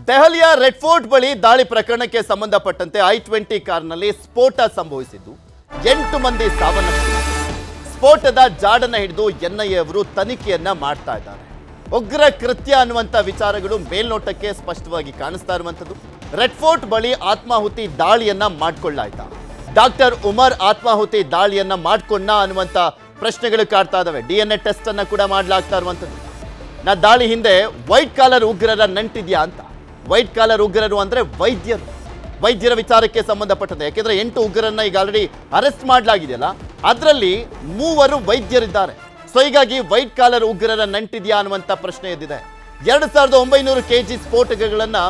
ದೆಹಲಿಯ red fort ಬಳಿ ದಾಳಿ ಪ್ರಕರಣಕ್ಕೆ ಸಂಬಂಧಪಟ್ಟಂತೆ I-20 ಕಾರ್ನಲ್ಲಿ ಸ್ಫೋಟ ಸಂಭವಿಸಿದ್ದು 8 ಮಂದಿ ಸಾವನ್ನಪ್ಪಿದ್ದಾರೆ. ಸ್ಫೋಟದ ಜಾಡನ್ನ ಹಿಡಿದು NIA ಅವರು ತನಿಖೆಯನ್ನ ಮಾಡ್ತಾ ಇದ್ದಾರೆ. ಉಗ್ರ ಕೃತ್ಯ ಅನ್ನುವಂತ ವಿಚಾರಗಳು ಮೇಲ್ನೋಟಕ್ಕೆ ಸ್ಪಷ್ಟವಾಗಿ ಕಾಣಿಸ್ತಾ ಇರುವಂತದ್ದು. ರೆಡ್ ಫೋರ್ಟ್ ಬಳಿ ಆತ್ಮಾಹುತಿ ದಾಳಿಯನ್ನ ಮಾಡ್ಕೊಳ್ಳಾಯ್ತಾ, ಡಾಕ್ಟರ್ ಉಮರ್ ಆತ್ಮಾಹುತಿ ದಾಳಿಯನ್ನ ಮಾಡ್ಕೊಂಡ ಅನ್ನುವಂತ ಪ್ರಶ್ನೆಗಳು ಕಾಡ್ತಾ ಇದಾವೆ. DNA ಟೆಸ್ಟ್ ಅನ್ನ ಕೂಡ ಮಾಡಲಾಗ್ತಾ ಇರುವಂತದ್ದು. ದಾಳಿ ಹಿಂದೆ ವೈಟ್ ಕಾಲರ್ ಉಗ್ರರ ನಂಟಿದ್ಯಾ ಅಂತ. ವೈಟ್ ಕಾಲರ್ ಉಗ್ರರು ಅಂದ್ರೆ ವೈದ್ಯರ ವಿಚಾರಕ್ಕೆ ಸಂಬಂಧಪಟ್ಟಂತೆ. ಯಾಕೆಂದ್ರೆ 8 ಉಗ್ರರನ್ನ ಈಗ ಆಲ್ರೆಡಿ ಅರೆಸ್ಟ್ ಮಾಡಲಾಗಿದೆಯಲ್ಲ, ಅದರಲ್ಲಿ 3 ವೈದ್ಯರಿದ್ದಾರೆ. ಸೊ ಹೀಗಾಗಿ ವೈಟ್ ಕಾಲರ್ ಉಗ್ರರ ನಂಟಿದ್ಯಾ ಅನ್ನುವಂಥ ಪ್ರಶ್ನೆ ಎದ್ದಿದೆ. 2900 kg ಸ್ಫೋಟಕಗಳನ್ನ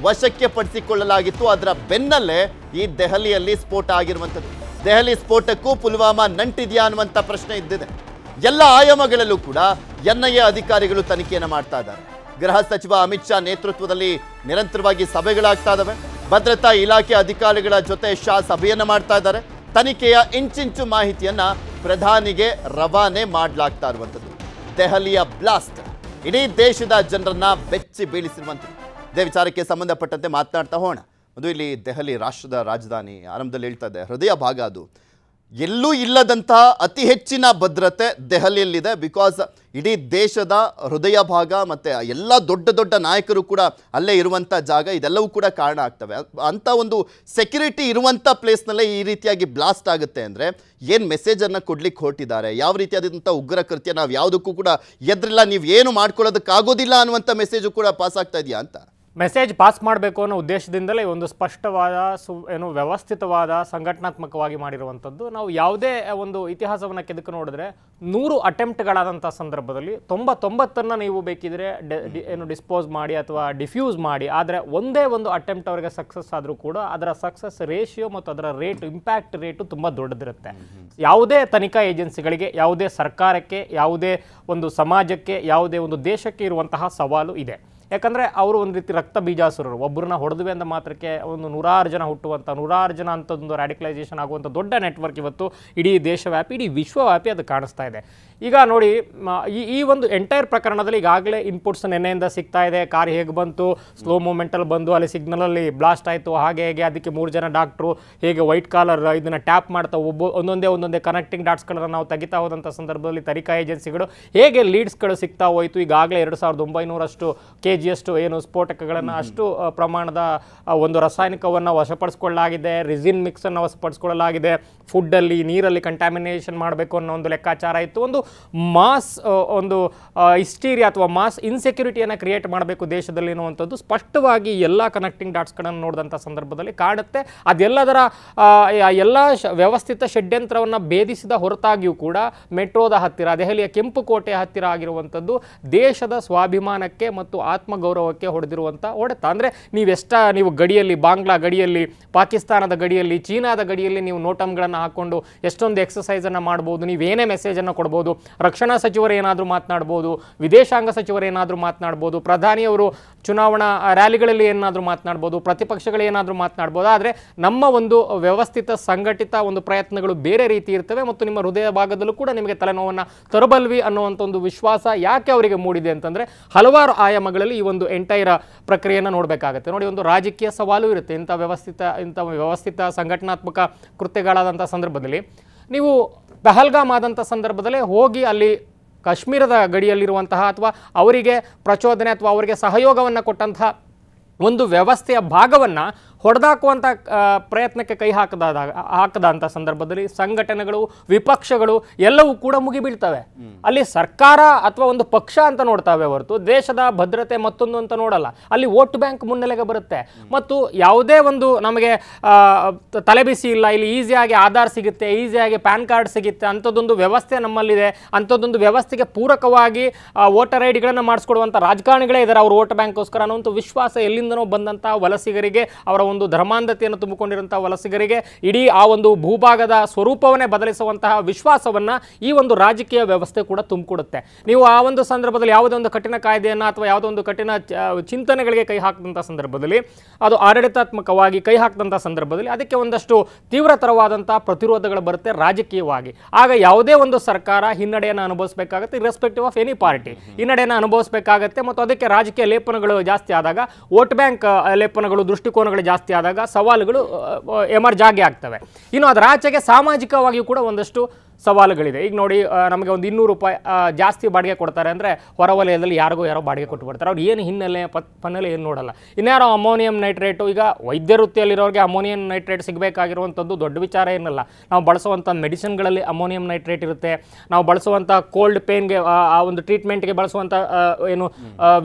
ವಶಕ್ಕೆ ಪಡಿಸಿಕೊಳ್ಳಲಾಗಿತ್ತು. ಅದರ ಬೆನ್ನಲ್ಲೇ ಈ ದೆಹಲಿಯಲ್ಲಿ ಸ್ಫೋಟ ಆಗಿರುವಂಥದ್ದು. ದೆಹಲಿ ಸ್ಫೋಟಕ್ಕೂ ಪುಲ್ವಾಮಾ ನಂಟಿದ್ಯಾ ಅನ್ನುವಂಥ ಪ್ರಶ್ನೆ ಇದ್ದಿದೆ. ಎಲ್ಲ ಆಯಾಮಗಳಲ್ಲೂ ಕೂಡ NIA ಅಧಿಕಾರಿಗಳು ತನಿಖೆಯನ್ನು ಮಾಡ್ತಾ ಇದ್ದಾರೆ. ಗೃಹ ಸಚಿವ ಅಮಿತ್ ಶಾ ನೇತೃತ್ವದಲ್ಲಿ ನಿರಂತರವಾಗಿ ಸಭೆಗಳಾಗ್ತಾ ಇದ್ದಾವೆ. ಭದ್ರತಾ ಇಲಾಖೆ ಅಧಿಕಾರಿಗಳ ಜೊತೆ ಶಾ ಸಭೆಯನ್ನ ಮಾಡ್ತಾ ಇದ್ದಾರೆ. ತನಿಖೆಯ ಇಂಚಿಂಚು ಮಾಹಿತಿಯನ್ನ ಪ್ರಧಾನಿಗೆ ರವಾನೆ ಮಾಡಲಾಗ್ತಾ ಇರುವಂಥದ್ದು. ದೆಹಲಿಯ ಬ್ಲಾಸ್ಟ್ ಇಡೀ ದೇಶದ ಜನರನ್ನ ಬೆಚ್ಚಿ ಬೀಳಿಸಿರುವಂಥದ್ದು. ಇದೇ ವಿಚಾರಕ್ಕೆ ಸಂಬಂಧಪಟ್ಟಂತೆ ಮಾತನಾಡ್ತಾ ಹೋಗೋಣ. ಅದು ಇಲ್ಲಿ ದೆಹಲಿ ರಾಷ್ಟ್ರದ ರಾಜಧಾನಿ, ಆರಂಭದಲ್ಲಿ ಹೇಳ್ತಾ ಇದೆ, ಹೃದಯ ಭಾಗ ಅದು. ಎಲ್ಲೂ ಇಲ್ಲದಂತಹ ಅತಿ ಹೆಚ್ಚಿನ ಭದ್ರತೆ ದೆಹಲಿಯಲ್ಲಿದೆ. ಬಿಕಾಸ್ ಇಡೀ ದೇಶದ ಹೃದಯ ಭಾಗ ಮತ್ತು ಎಲ್ಲ ದೊಡ್ಡ ದೊಡ್ಡ ನಾಯಕರು ಕೂಡ ಅಲ್ಲೇ ಇರುವಂಥ ಜಾಗ, ಇದೆಲ್ಲವೂ ಕೂಡ ಕಾರಣ ಆಗ್ತವೆ. ಅಂಥ ಒಂದು ಸೆಕ್ಯೂರಿಟಿ ಇರುವಂಥ ಪ್ಲೇಸ್ನಲ್ಲೇ ಈ ರೀತಿಯಾಗಿ ಬ್ಲಾಸ್ಟ್ ಆಗುತ್ತೆ ಅಂದರೆ ಏನು ಮೆಸೇಜನ್ನು ಕೊಡ್ಲಿಕ್ಕೆ ಹೊರಟಿದ್ದಾರೆ, ಯಾವ ರೀತಿಯಾದಂಥ ಉಗ್ರ ಕೃತ್ಯ ನಾವು ಯಾವುದಕ್ಕೂ ಕೂಡ ಎದ್ರಿಲ್ಲ, ನೀವು ಏನು ಮಾಡ್ಕೊಳ್ಳೋದಕ್ಕಾಗೋದಿಲ್ಲ ಅನ್ನುವಂಥ ಮೆಸೇಜು ಕೂಡ ಪಾಸ್ ಆಗ್ತಾ ಇದೆಯಾ ಅಂತ. ಮೆಸೇಜ್ ಪಾಸ್ ಮಾಡಬೇಕು ಅನ್ನೋ ಉದ್ದೇಶದಿಂದಲೇ ಒಂದು ಸ್ಪಷ್ಟವಾದ ವ್ಯವಸ್ಥಿತವಾದ ಸಂಘಟನಾತ್ಮಕವಾಗಿ ಮಾಡಿರುವಂಥದ್ದು. ನಾವು ಯಾವುದೇ ಒಂದು ಇತಿಹಾಸವನ್ನು ಕೆದಕು ನೋಡಿದ್ರೆ 100 ಅಟೆಂಪ್ಟ್ಗಳಾದಂಥ ಸಂದರ್ಭದಲ್ಲಿ 99ನ್ನು ನೀವು ಬೇಕಿದ್ರೆ ಡಿಸ್ಪೋಸ್ ಮಾಡಿ ಅಥವಾ ಡಿಫ್ಯೂಸ್ ಮಾಡಿ, ಆದರೆ ಒಂದೇ ಒಂದು ಅಟೆಂಪ್ಟ್ ಅವರಿಗೆ ಸಕ್ಸಸ್ ಆದರೂ ಕೂಡ ಅದರ ಸಕ್ಸಸ್ ರೇಷಿಯೋ ಮತ್ತು ಅದರ ಇಂಪ್ಯಾಕ್ಟ್ ರೇಟು ತುಂಬ ದೊಡ್ಡದಿರುತ್ತೆ. ಯಾವುದೇ ತನಿಖಾ ಏಜೆನ್ಸಿಗಳಿಗೆ, ಯಾವುದೇ ಸರ್ಕಾರಕ್ಕೆ, ಯಾವುದೇ ಒಂದು ಸಮಾಜಕ್ಕೆ, ಯಾವುದೇ ಒಂದು ದೇಶಕ್ಕೆ ಇರುವಂತಹ ಸವಾಲು ಇದೆ. ಯಾಕಂದರೆ ಅವರು ಒಂದು ರೀತಿ ರಕ್ತ ಬೀಜಾಸುರರು. ಒಬ್ಬರನ್ನ ಹೊಡೆದ್ವಿ ಅಂದ ಮಾತ್ರಕ್ಕೆ ಒಂದು 100 ಜನ ಹುಟ್ಟುವಂಥ, 100 ಜನ ಅಂಥದ್ದೊಂದು ರ್ಯಾಡಿಕಲೈಸೇಷನ್ ಆಗುವಂಥ ದೊಡ್ಡ ನೆಟ್ವರ್ಕ್ ಇವತ್ತು ಇಡೀ ದೇಶವ್ಯಾಪಿ, ಇಡೀ ವಿಶ್ವವ್ಯಾಪಿ ಅದು ಕಾಣಿಸ್ತಾ ಇದೆ. ಈಗ ನೋಡಿ, ಈ ಒಂದು ಎಂಟೈರ್ ಪ್ರಕರಣದಲ್ಲಿ ಈಗಾಗಲೇ ಇನ್ಪುಟ್ಸ್ ನೆನ್ನೆಯಿಂದ ಸಿಗ್ತಾ ಇದೆ. ಕಾರ್ ಹೇಗೆ ಬಂತು, ಸ್ಲೋ ಮೂಮೆಂಟಲ್ಲಿ ಬಂದು ಅಲ್ಲಿ ಸಿಗ್ನಲಲ್ಲಿ ಬ್ಲಾಸ್ಟ್ ಆಯಿತು, ಹಾಗೆ ಹೇಗೆ ಅದಕ್ಕೆ 3 ಜನ ಡಾಕ್ಟ್ರು ಹೇಗೆ ವೈಟ್ ಕಾಲರ್ ಇದನ್ನು ಟ್ಯಾಪ್ ಮಾಡ್ತಾ ಒಂದೊಂದೇ ಕನೆಕ್ಟಿಂಗ್ ಡಾಟ್ಸ್ಗಳನ್ನು ನಾವು ತೆಗಿತಾ ಹೋದಂಥ ಸಂದರ್ಭದಲ್ಲಿ ತನಿಖಾ ಏಜೆನ್ಸಿಗಳು ಹೇಗೆ ಲೀಡ್ಸ್ಗಳು ಸಿಗ್ತಾ ಹೋಯಿತು. ಈಗಾಗಲೇ 2900 kg ಏನು ಸ್ಫೋಟಕಗಳನ್ನು, ಅಷ್ಟು ಪ್ರಮಾಣದ ಒಂದು ರಾಸಾಯನಿಕವನ್ನು ವಶಪಡಿಸ್ಕೊಳ್ಳಲಾಗಿದೆ. ರಿಸಿನ್ ಮಿಕ್ಸನ್ನು ವಶಪಡಿಸ್ಕೊಳ್ಳಲಾಗಿದೆ. ಫುಡ್ಡಲ್ಲಿ, ನೀರಲ್ಲಿ ಕಂಟ್ಯಾಮಿನೇಷನ್ ಮಾಡಬೇಕು ಅನ್ನೋ ಒಂದು ಲೆಕ್ಕಾಚಾರ ಇತ್ತು. ಒಂದು ಮಾಸ್ ಒಂದು ಹಿಸ್ಟೀರಿಯಾ ಅಥವಾ ಮಾಸ್ ಇನ್ಸೆಕ್ಯೂರಿಟಿಯನ್ನು ಕ್ರಿಯೇಟ್ ಮಾಡಬೇಕು ದೇಶದಲ್ಲಿ ಅನ್ನುವಂಥದ್ದು ಸ್ಪಷ್ಟವಾಗಿ ಎಲ್ಲ ಕನೆಕ್ಟಿಂಗ್ ಡಾಟ್ಸ್ಗಳನ್ನು ನೋಡಿದಂಥ ಸಂದರ್ಭದಲ್ಲಿ ಕಾಣುತ್ತೆ. ಅದೆಲ್ಲದರ ಎಲ್ಲ ವ್ಯವಸ್ಥಿತ ಷಡ್ಯಂತ್ರವನ್ನು ಭೇದಿಸಿದ ಹೊರತಾಗಿಯೂ ಕೂಡ ಮೆಟ್ರೋದ ಹತ್ತಿರ, ದೆಹಲಿಯ ಕೆಂಪು ಕೋಟೆ ಹತ್ತಿರ ಆಗಿರುವಂಥದ್ದು ದೇಶದ ಸ್ವಾಭಿಮಾನಕ್ಕೆ ಮತ್ತು ಆತ್ಮಗೌರವಕ್ಕೆ ಹೊಡೆದಿರುವಂಥ ಹೊಡೆತ. ಅಂದರೆ ನೀವು ಗಡಿಯಲ್ಲಿ, ಬಾಂಗ್ಲಾ ಗಡಿಯಲ್ಲಿ, ಪಾಕಿಸ್ತಾನದ ಗಡಿಯಲ್ಲಿ, ಚೀನಾದ ಗಡಿಯಲ್ಲಿ ನೀವು ನೋಟಮ್ಗಳನ್ನು ಹಾಕ್ಕೊಂಡು ಎಷ್ಟೊಂದು ಎಕ್ಸಸೈಸನ್ನು ಮಾಡ್ಬೋದು, ನೀವೇನೇ ಮೆಸೇಜನ್ನು ಕೊಡ್ಬೋದು. ರಕ್ಷಣಾ ಸಚಿವರು ಏನಾದರೂ ಮಾತನಾಡ್ಬೋದು, ವಿದೇಶಾಂಗ ಸಚಿವರು ಏನಾದರೂ ಮಾತನಾಡ್ಬೋದು, ಪ್ರಧಾನಿಯವರು ಚುನಾವಣಾ ರ್ಯಾಲಿಗಳಲ್ಲಿ ಏನಾದರೂ ಮಾತನಾಡ್ಬೋದು, ಪ್ರತಿಪಕ್ಷಗಳು ಏನಾದರೂ ಮಾತನಾಡ್ಬೋದು. ಆದರೆ ನಮ್ಮ ಒಂದು ವ್ಯವಸ್ಥಿತ ಸಂಘಟಿತ ಒಂದು ಪ್ರಯತ್ನಗಳು ಬೇರೆ ರೀತಿ ಇರ್ತವೆ ಮತ್ತು ನಿಮ್ಮ ಹೃದಯ ಭಾಗದಲ್ಲೂ ಕೂಡ ನಿಮಗೆ ತಲೆನೋವನ್ನು ತರಬಲ್ವಿ ಅನ್ನುವಂಥ ಒಂದು ವಿಶ್ವಾಸ ಯಾಕೆ ಅವರಿಗೆ ಮೂಡಿದೆ ಅಂತಂದರೆ ಹಲವಾರು ಆಯಾಮಗಳಲ್ಲಿ ಈ ಒಂದು ಎಂಟೈರ್ ಪ್ರಕ್ರಿಯೆಯನ್ನು ನೋಡಬೇಕಾಗುತ್ತೆ. ನೋಡಿ, ಒಂದು ರಾಜಕೀಯ ಸವಾಲು ಇರುತ್ತೆ ಇಂಥ ವ್ಯವಸ್ಥಿತ ಸಂಘಟನಾತ್ಮಕ ಕೃತ್ಯಗಳಾದಂಥ ಸಂದರ್ಭದಲ್ಲಿ. ನೀವು ಪಹಲ್ಗಾಮ್ ಆದಂಥ ಸಂದರ್ಭದಲ್ಲೇ ಹೋಗಿ ಅಲ್ಲಿ ಕಾಶ್ಮೀರದ ಗಡಿಯಲ್ಲಿರುವಂತಹ ಅಥವಾ ಅವರಿಗೆ ಪ್ರಚೋದನೆ ಅಥವಾ ಅವರಿಗೆ ಸಹಯೋಗವನ್ನು ಕೊಟ್ಟಂತಹ ಒಂದು ವ್ಯವಸ್ಥೆಯ ಭಾಗವನ್ನು ಹೊಡೆದಾಕುವಂಥ ಪ್ರಯತ್ನಕ್ಕೆ ಕೈ ಹಾಕದಂಥ ಸಂದರ್ಭದಲ್ಲಿ ಸಂಘಟನೆಗಳು, ವಿಪಕ್ಷಗಳು ಎಲ್ಲವೂ ಕೂಡ ಮುಗಿಬೀಳ್ತವೆ. ಅಲ್ಲಿ ಸರ್ಕಾರ ಅಥವಾ ಒಂದು ಪಕ್ಷ ಅಂತ ನೋಡ್ತಾವೆ ಹೊರತು ದೇಶದ ಭದ್ರತೆ ಮತ್ತೊಂದು ಅಂತ ನೋಡಲ್ಲ. ಅಲ್ಲಿ ವೋಟ್ ಬ್ಯಾಂಕ್ ಮುನ್ನೆಲೆಗೆ ಬರುತ್ತೆ ಮತ್ತು ಯಾವುದೇ ಒಂದು ನಮಗೆ ತಲೆಬಿಸಿ ಇಲ್ಲ. ಇಲ್ಲಿ ಈಸಿಯಾಗಿ ಆಧಾರ್ ಸಿಗುತ್ತೆ, ಈಸಿಯಾಗಿ ಪ್ಯಾನ್ ಕಾರ್ಡ್ ಸಿಗುತ್ತೆ, ಅಂಥದ್ದೊಂದು ವ್ಯವಸ್ಥೆ ನಮ್ಮಲ್ಲಿದೆ. ಅಂಥದ್ದೊಂದು ವ್ಯವಸ್ಥೆಗೆ ಪೂರಕವಾಗಿ ವೋಟರ್ ಐಡಿಗಳನ್ನು ಮಾಡಿಸ್ಕೊಡುವಂಥ ರಾಜಕಾರಣಿಗಳೇ ಇದ್ದಾರೆ ಅವ್ರ ವೋಟ್ ಬ್ಯಾಂಕ್ಗೋಸ್ಕರ ಅನ್ನೋಂಥ ವಿಶ್ವಾಸ ಎಲ್ಲಿಂದನೋ ಬಂದಂಥ ವಲಸಿಗರಿಗೆ ಅವರ ಒಂದು ಧರ್ಮಾಂಧತೆಯನ್ನು ತುಂಬಿಕೊಂಡಿರುವಂತಹ ವಲಸಿಗರಿಗೆ ಇಡೀ ಆ ಒಂದು ಭೂಭಾಗದ ಸ್ವರೂಪವನ್ನೇ ಬದಲಿಸುವಂತಹ ವಿಶ್ವಾಸವನ್ನ ಈ ಒಂದು ರಾಜಕೀಯ ವ್ಯವಸ್ಥೆ ಕೂಡ ತುಂಬಿಕೊಡುತ್ತೆ. ನೀವು ಆ ಒಂದು ಸಂದರ್ಭದಲ್ಲಿ ಯಾವುದೇ ಒಂದು ಕಠಿಣ ಕಾಯ್ದೆಯನ್ನು ಅಥವಾ ಯಾವುದೋ ಒಂದು ಕಠಿಣ ಚಿಂತನೆಗಳಿಗೆ ಕೈ ಹಾಕಿದಂಥ ಸಂದರ್ಭದಲ್ಲಿ, ಅದು ಆಡಳಿತಾತ್ಮಕವಾಗಿ ಕೈ ಹಾಕಿದಂಥ ಸಂದರ್ಭದಲ್ಲಿ ಅದಕ್ಕೆ ಒಂದಷ್ಟು ತೀವ್ರತರವಾದಂತಹ ಪ್ರತಿರೋಧಗಳು ಬರುತ್ತೆ ರಾಜಕೀಯವಾಗಿ. ಆಗ ಯಾವುದೇ ಒಂದು ಸರ್ಕಾರ ಹಿನ್ನಡೆಯನ್ನು ಅನುಭವಿಸಬೇಕಾಗುತ್ತೆ, ಇರ್ರೆಸ್ಪೆಕ್ಟಿವ್ ಆಫ್ ಎನಿ ಪಾರ್ಟಿ ಹಿನ್ನಡೆಯನ್ನು ಅನುಭವಿಸಬೇಕಾಗತ್ತೆ. ಮತ್ತು ಅದಕ್ಕೆ ರಾಜಕೀಯ ಲೇಪನಗಳು ಜಾಸ್ತಿ ಆದಾಗ, ವೋಟ್ ಬ್ಯಾಂಕ್ ಲೇಪನಗಳು, ದೃಷ್ಟಿಕೋನಗಳು ಜಾಸ್ತಿ ಆದಾಗ ಸವಾಲುಗಳು ಎಮರ್ಜ್ ಆಗಿ ಆಗ್ತವೆ. ಇನ್ನು ಅದರ ಆಚೆಗೆ ಸಾಮಾಜಿಕವಾಗಿಯೂ ಕೂಡ ಒಂದಷ್ಟು ಸವಾಲುಗಳಿದೆ. ಈಗ ನೋಡಿ, ನಮಗೆ ಒಂದು 200 ರೂಪಾಯಿ ಜಾಸ್ತಿ ಬಾಡಿಗೆ ಕೊಡ್ತಾರೆ ಅಂದರೆ ಹೊರವಲಯದಲ್ಲಿ ಯಾರೋ ಬಾಡಿಗೆ ಕೊಟ್ಟು ಬಿಡ್ತಾರೆ. ಅವ್ರು ಏನು ಹಿನ್ನೆಲೆ ಪನ್ನೆಲೆ ಏನು ನೋಡಲ್ಲ. ಇನ್ಯಾರೋ ಅಮೋನಿಯಂ ನೈಟ್ರೇಟು, ಈಗ ವೈದ್ಯ ವೃತ್ತಿಯಲ್ಲಿರೋರಿಗೆ ಅಮೋನಿಯಂ ನೈಟ್ರೇಟ್ ಸಿಗಬೇಕಾಗಿರುವಂಥದ್ದು ದೊಡ್ಡ ವಿಚಾರ ಏನಲ್ಲ. ನಾವು ಬಳಸುವಂಥ ಮೆಡಿಸಿನ್ಗಳಲ್ಲಿ ಅಮೋನಿಯಂ ನೈಟ್ರೇಟ್ ಇರುತ್ತೆ. ನಾವು ಬಳಸುವಂಥ ಕೋಲ್ಡ್ ಪೇನ್ಗೆ, ಆ ಒಂದು ಟ್ರೀಟ್ಮೆಂಟ್ಗೆ ಬಳಸುವಂಥ ಏನು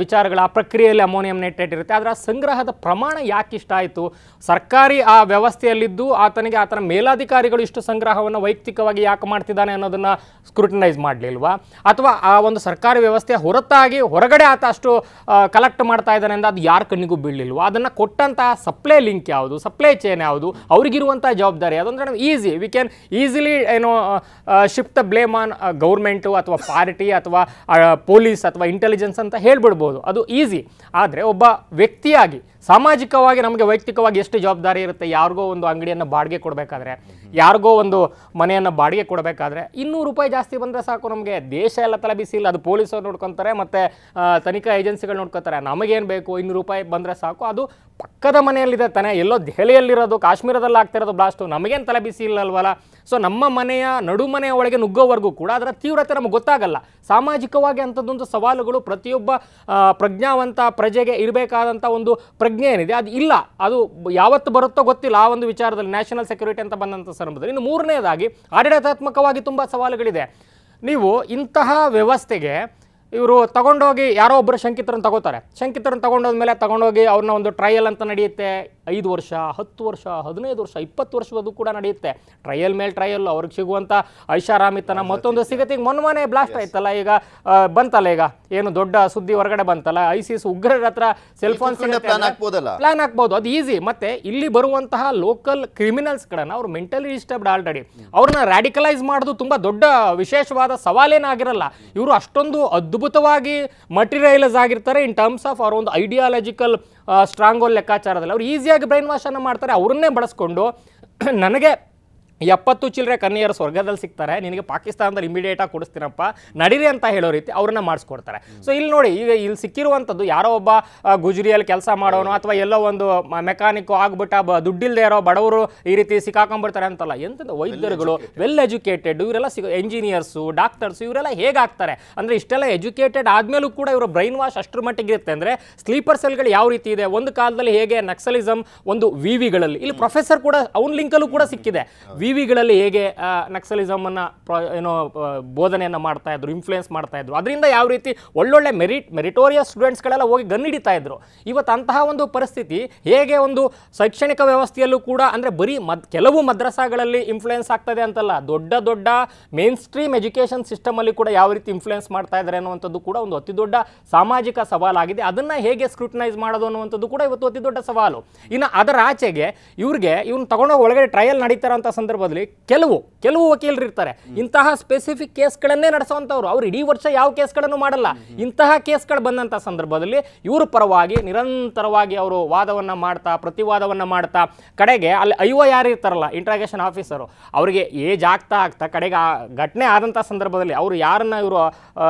ವಿಚಾರಗಳ ಆ ಪ್ರಕ್ರಿಯೆಯಲ್ಲಿ ಅಮೋನಿಯಂ ನೈಟ್ರೇಟ್ ಇರುತ್ತೆ. ಆದರೆ ಆ ಸಂಗ್ರಹದ ಪ್ರಮಾಣ ಯಾಕೆ ಇಷ್ಟ ಆಯಿತು? ಸರ್ಕಾರಿ ಆ ವ್ಯವಸ್ಥೆಯಲ್ಲಿದ್ದು ಆತನ ಮೇಲಾಧಿಕಾರಿಗಳು ಇಷ್ಟು ಸಂಗ್ರಹವನ್ನು ವೈಯಕ್ತಿಕವಾಗಿ ಯಾಕೆ ಮಾಡ್ತಿದ್ದಾನೆ ಅನ್ನೋದನ್ನ ಸ್ಕ್ರೂಟಿನೈಸ್ ಮಾಡಲಿಲ್ವಾ? ಅಥವಾ ಆ ಒಂದು ಸರ್ಕಾರಿ ವ್ಯವಸ್ಥೆ ಹೊರತಾಗಿ ಹೊರಗಡೆ ಆತ ಅಷ್ಟು ಕಲೆಕ್ಟ್ ಮಾಡ್ತಾ ಇದ್ದಾನೆ ಅಂತ ಅದು ಯಾರ ಕಣ್ಣಿಗೂ ಬೀಳಲಿಲ್ವಾ? ಅದನ್ನು ಕೊಟ್ಟಂತಹ ಸಪ್ಲೈ ಲಿಂಕ್ ಯಾವುದು, ಸಪ್ಲೈ ಚೈನ್ ಯಾವುದು, ಅವ್ರಿಗಿರುವಂಥ ಜವಾಬ್ದಾರಿ ಯಾವುದು ಅಂದರೆ we can easily shift the blame on government ಅಥವಾ ಪಾರ್ಟಿ ಅಥವಾ ಪೊಲೀಸ್ ಅಥವಾ ಇಂಟೆಲಿಜೆನ್ಸ್ ಅಂತ ಹೇಳ್ಬಿಡ್ಬೋದು, ಅದು ಈಸಿ. ಆದರೆ ಒಬ್ಬ ವ್ಯಕ್ತಿಯಾಗಿ ಸಾಮಾಜಿಕವಾಗಿ ನಮಗೆ ವೈಯಕ್ತಿಕವಾಗಿ ಎಷ್ಟು ಜವಾಬ್ದಾರಿ ಇರುತ್ತೆ? ಯಾರಿಗೋ ಒಂದು ಅಂಗಡಿಯನ್ನು ಬಾಡಿಗೆ ಕೊಡಬೇಕಾದ್ರೆ, ಯಾರಿಗೋ ಒಂದು ಮನೆಯನ್ನು ಬಾಡಿಗೆ ಕೊಡಬೇಕಾದ್ರೆ 200 ರೂಪಾಯಿ ಜಾಸ್ತಿ ಬಂದರೆ ಸಾಕು, ನಮಗೆ ದೇಶ ಎಲ್ಲ ತಲೆ ಬಿಸಿ ಇಲ್ಲ. ಅದು ಪೊಲೀಸರು ನೋಡ್ಕೊತಾರೆ, ಮತ್ತು ತನಿಖಾ ಏಜೆನ್ಸಿಗಳು ನೋಡ್ಕೊತಾರೆ. ನಮಗೇನು ಬೇಕು, 200 ರೂಪಾಯಿ ಬಂದರೆ ಸಾಕು. ಅದು ಪಕ್ಕದ ಮನೆಯಲ್ಲಿದೆ ತಾನೆ, ಎಲ್ಲೋ ದೆಹಲಿಯಲ್ಲಿರೋದು, ಕಾಶ್ಮೀರದಲ್ಲಿ ಆಗ್ತಿರೋದು ಬ್ಲಾಸ್ಟು, ನಮಗೇನು ತಲೆ ಬಿಸಿ ಇಲ್ಲಲ್ವಲ್ಲ. ಸೊ ನಮ್ಮ ಮನೆಯ ನಡುಮನೆಯ ಒಳಗೆ ನುಗ್ಗೋವರೆಗೂ ಕೂಡ ಅದರ ತೀವ್ರತೆ ನಮಗೆ ಗೊತ್ತಾಗಲ್ಲ. ಸಾಮಾಜಿಕವಾಗಿ ಅಂಥದ್ದೊಂದು ಸವಾಲುಗಳು ಪ್ರತಿಯೊಬ್ಬ ಪ್ರಜ್ಞಾವಂತ ಪ್ರಜೆಗೆ ಇರಬೇಕಾದಂಥ ಒಂದು ಪ್ರಜ್ಞೆ ಏನಿದೆ ಅದು ಇಲ್ಲ. ಅದು ಯಾವತ್ತು ಬರುತ್ತೋ ಗೊತ್ತಿಲ್ಲ ಆ ಒಂದು ವಿಚಾರದಲ್ಲಿ, ನ್ಯಾಷನಲ್ ಸೆಕ್ಯೂರಿಟಿ ಅಂತ ಬಂದಂಥ ಸಂದರ್ಭದಲ್ಲಿ. ಇನ್ನು ಮೂರನೇದಾಗಿ ಆಡಳಿತಾತ್ಮಕವಾಗಿ ತುಂಬ ಸವಾಲುಗಳಿದೆ. ನೀವು ಇಂತಹ ವ್ಯವಸ್ಥೆಗೆ ಇವರು ತಗೊಂಡೋಗಿ ಯಾರೋ ಒಬ್ಬರು ಶಂಕಿತರನ್ನು ತಗೊಂಡೋದ್ಮೇಲೆ ತಗೊಂಡೋಗಿ ಅವ್ರನ್ನ ಒಂದು ಟ್ರಯಲ್ ಅಂತ ನಡೆಯುತ್ತೆ. 5 ವರ್ಷ, 10 ವರ್ಷ, 15 ವರ್ಷ, 20 ವರ್ಷವದು ಕೂಡ ನಡೆಯುತ್ತೆ. ಟ್ರಯಲ್ ಮೇಲೆ ಟ್ರಯಲ್, ಅವ್ರಿಗೆ ಸಿಗುವಂಥ ಐಷಾರಾಮಿತನ ಮತ್ತೊಂದು ಸಿಗುತ್ತೆ. ಈಗ ಮೊನ್ನೆ ಬ್ಲಾಸ್ಟ್ ಆಯ್ತಲ್ಲ, ಈಗ ಬಂತಲ್ಲ, ಈಗ ಏನು ದೊಡ್ಡ ಸುದ್ದಿ ಹೊರಗಡೆ ಬಂತಲ್ಲ, ಐಸಿಸ್ ಉಗ್ರರ ಹತ್ರ ಸೆಲ್ಫೋನ್ ಪ್ಲಾನ್ ಹಾಕ್ಬೋದು, ಅದು ಈಸಿ. ಮತ್ತೆ ಇಲ್ಲಿ ಬರುವಂತಹ ಲೋಕಲ್ ಕ್ರಿಮಿನಲ್ಸ್ಗಳನ್ನು ಅವ್ರು ಮೆಂಟಲಿ ಡಿಸ್ಟರ್ಬ್ಡ್ ಆಲ್ರೆಡಿ, ಅವ್ರನ್ನ ರ್ಯಾಡಿಕಲೈಸ್ ಮಾಡೋದು ತುಂಬ ದೊಡ್ಡ ವಿಶೇಷವಾದ ಸವಾಲೇನಾಗಿರಲ್ಲ. ಇವರು ಅಷ್ಟೊಂದು ಅದ್ಭುತವಾಗಿ ಮಟೀರಿಯಲೈಸ್ ಆಗಿರ್ತಾರೆ ಇನ್ ಟರ್ಮ್ಸ್ ಆಫ್ ಅವ್ರ ಒಂದು ಐಡಿಯಾಲಜಿಕಲ್ ಸ್ಟ್ರಾಂಗ್ ಹೋಲ್ ಲೆಕ್ಕಾಚಾರದಲ್ಲಿ. ಅವ್ರು ಈಸಿಯಾಗಿ ಬ್ರೈನ್ ವಾಶ್ ಅನ್ನು ಮಾಡ್ತಾರೆ. ಅವ್ರನ್ನೇ ಬಳಸ್ಕೊಂಡು ನನಗೆ 70 ಚಿಲ್ಲರೆ ಕನ್ಯೆಯರು ಸ್ವರ್ಗದಲ್ಲಿ ಸಿಗ್ತಾರೆ, ನಿನಗೆ ಪಾಕಿಸ್ತಾನದಲ್ಲಿ ಇಮಿಡಿಯೇಟಾಗಿ ಕೊಡಿಸ್ತೀನಪ್ಪ ನಡೀರಿ ಅಂತ ಹೇಳೋ ರೀತಿ ಅವ್ರನ್ನ ಮಾಡಿಸ್ಕೊಡ್ತಾರೆ. ಸೊ ಇಲ್ಲಿ ನೋಡಿ, ಈಗ ಇಲ್ಲಿ ಸಿಕ್ಕಿರುವಂಥದ್ದು ಯಾರೋ ಒಬ್ಬ ಗುಜರಿಯಲ್ಲಿ ಕೆಲಸ ಮಾಡೋನು ಅಥವಾ ಎಲ್ಲೋ ಒಂದು ಮೆಕ್ಯಾನಿಕ್ ಆಗ್ಬಿಟ್ಟ ದುಡ್ಡಿಲ್ಲದೆ ಇರೋ ಬಡವರು ಈ ರೀತಿ ಸಿಕ್ಕಾಕೊಂಡ್ಬಿಡ್ತಾರೆ ಅಂತಲ್ಲ. ಎಂಥದ್ದು ವೈದ್ಯರುಗಳು, ವೆಲ್ ಎಜುಕೇಟೆಡ್ ಇವರೆಲ್ಲ ಎಂಜಿನಿಯರ್ಸು, ಡಾಕ್ಟರ್ಸು ಇವರೆಲ್ಲ ಹೇಗಾಗ್ತಾರೆ ಅಂದರೆ, ಇಷ್ಟೆಲ್ಲ ಎಜುಕೇಟೆಡ್ ಆದಮೇಲೂ ಕೂಡ ಇವರ ಬ್ರೈನ್ ವಾಶ್ ಅಷ್ಟರ ಮಟ್ಟಿಗೆ ಇರುತ್ತೆ. ಅಂದರೆ ಸ್ಲೀಪರ್ ಸೆಲ್ಗಳು ಯಾವ ರೀತಿ ಇದೆ, ಒಂದು ಕಾಲದಲ್ಲಿ ಹೇಗೆ ನಕ್ಸಲಿಸಮ್ ಒಂದು ವಿವಿಗಳಲ್ಲಿ, ಇಲ್ಲಿ ಪ್ರೊಫೆಸರ್ ಕೂಡ ಅವನ ಲಿಂಕಲ್ಲೂ ಕೂಡ ಸಿಕ್ಕಿದೆ. ವಿವಿಗಳಲ್ಲಿ ಹೇಗೆ ನಕ್ಸಲಿಸಮನ್ನು ಬೋಧನೆಯನ್ನು ಮಾಡ್ತಾ ಇದ್ರು, ಇನ್ಫ್ಲೂಯೆನ್ಸ್ ಮಾಡ್ತಾ ಇದ್ರು, ಅದರಿಂದ ಯಾವ ರೀತಿ ಒಳ್ಳೊಳ್ಳೆ ಮೆರಿಟೋರಿಯಸ್ ಸ್ಟೂಡೆಂಟ್ಸ್ಗಳೆಲ್ಲ ಹೋಗಿ ಗನ್ ಹಿಡಿತಾ ಇದ್ರು. ಇವತ್ತು ಅಂತಹ ಒಂದು ಪರಿಸ್ಥಿತಿ ಹೇಗೆ ಒಂದು ಶೈಕ್ಷಣಿಕ ವ್ಯವಸ್ಥೆಯಲ್ಲೂ ಕೂಡ, ಅಂದರೆ ಬರೀ ಕೆಲವು ಮದ್ರಸಾಗಳಲ್ಲಿ ಇನ್ಫ್ಲೂಯೆನ್ಸ್ ಆಗ್ತದೆ ಅಂತಲ್ಲ, ದೊಡ್ಡ ಮೇನ್ ಸ್ಟ್ರೀಮ್ ಎಜುಕೇಷನ್ ಸಿಸ್ಟಮಲ್ಲಿ ಕೂಡ ಯಾವ ರೀತಿ ಇನ್ಫ್ಲೂಯೆನ್ಸ್ ಮಾಡ್ತಾ ಇದ್ದಾರೆ ಅನ್ನುವಂಥದ್ದು ಕೂಡ ಒಂದು ಅತಿ ದೊಡ್ಡ ಸಾಮಾಜಿಕ ಸವಾಲಾಗಿದೆ. ಅದನ್ನು ಹೇಗೆ ಸ್ಕ್ರೂಟಿನೈಸ್ ಮಾಡೋದು ಅನ್ನುವಂಥದ್ದು ಕೂಡ ಇವತ್ತು ಅತಿ ದೊಡ್ಡ ಸವಾಲು. ಇನ್ನು ಅದರ ಆಚೆಗೆ ಇವ್ನು ತಗೊಂಡೋಗಿ ಒಳಗಡೆ ಟ್ರಯಲ್ ನಡೀತಾರಂಥ ಸಂದರ್ಭದಲ್ಲಿ ಕೆಲವು ವಕೀಲರು ಇರ್ತಾರೆ, ಇಂತಹ ಸ್ಪೆಸಿಫಿಕ್ ಕೇಸ್ಗಳನ್ನೇ ನಡೆಸುವಂಥವ್ರು. ಅವ್ರು ಇಡೀ ವರ್ಷ ಯಾವ ಕೇಸ್ಗಳನ್ನು ಮಾಡಲ್ಲ. ಇಂತಹ ಕೇಸ್ಗಳು ಬಂದಂಥ ಸಂದರ್ಭದಲ್ಲಿ ಇವ್ರ ಪರವಾಗಿ ನಿರಂತರವಾಗಿ ಅವರು ವಾದವನ್ನು ಮಾಡ್ತಾ, ಪ್ರತಿವಾದವನ್ನು ಮಾಡ್ತಾ, ಕಡೆಗೆ ಅಲ್ಲಿ ಯಾರು ಇರ್ತಾರಲ್ಲ ಇಂಟ್ರಾಗೇಷನ್ ಆಫೀಸರು, ಅವರಿಗೆ ಏಜ್ ಆಗ್ತಾ ಕಡೆಗೆ ಆ ಘಟನೆ ಆದಂಥ ಸಂದರ್ಭದಲ್ಲಿ ಅವರು ಯಾರನ್ನ ಇವರು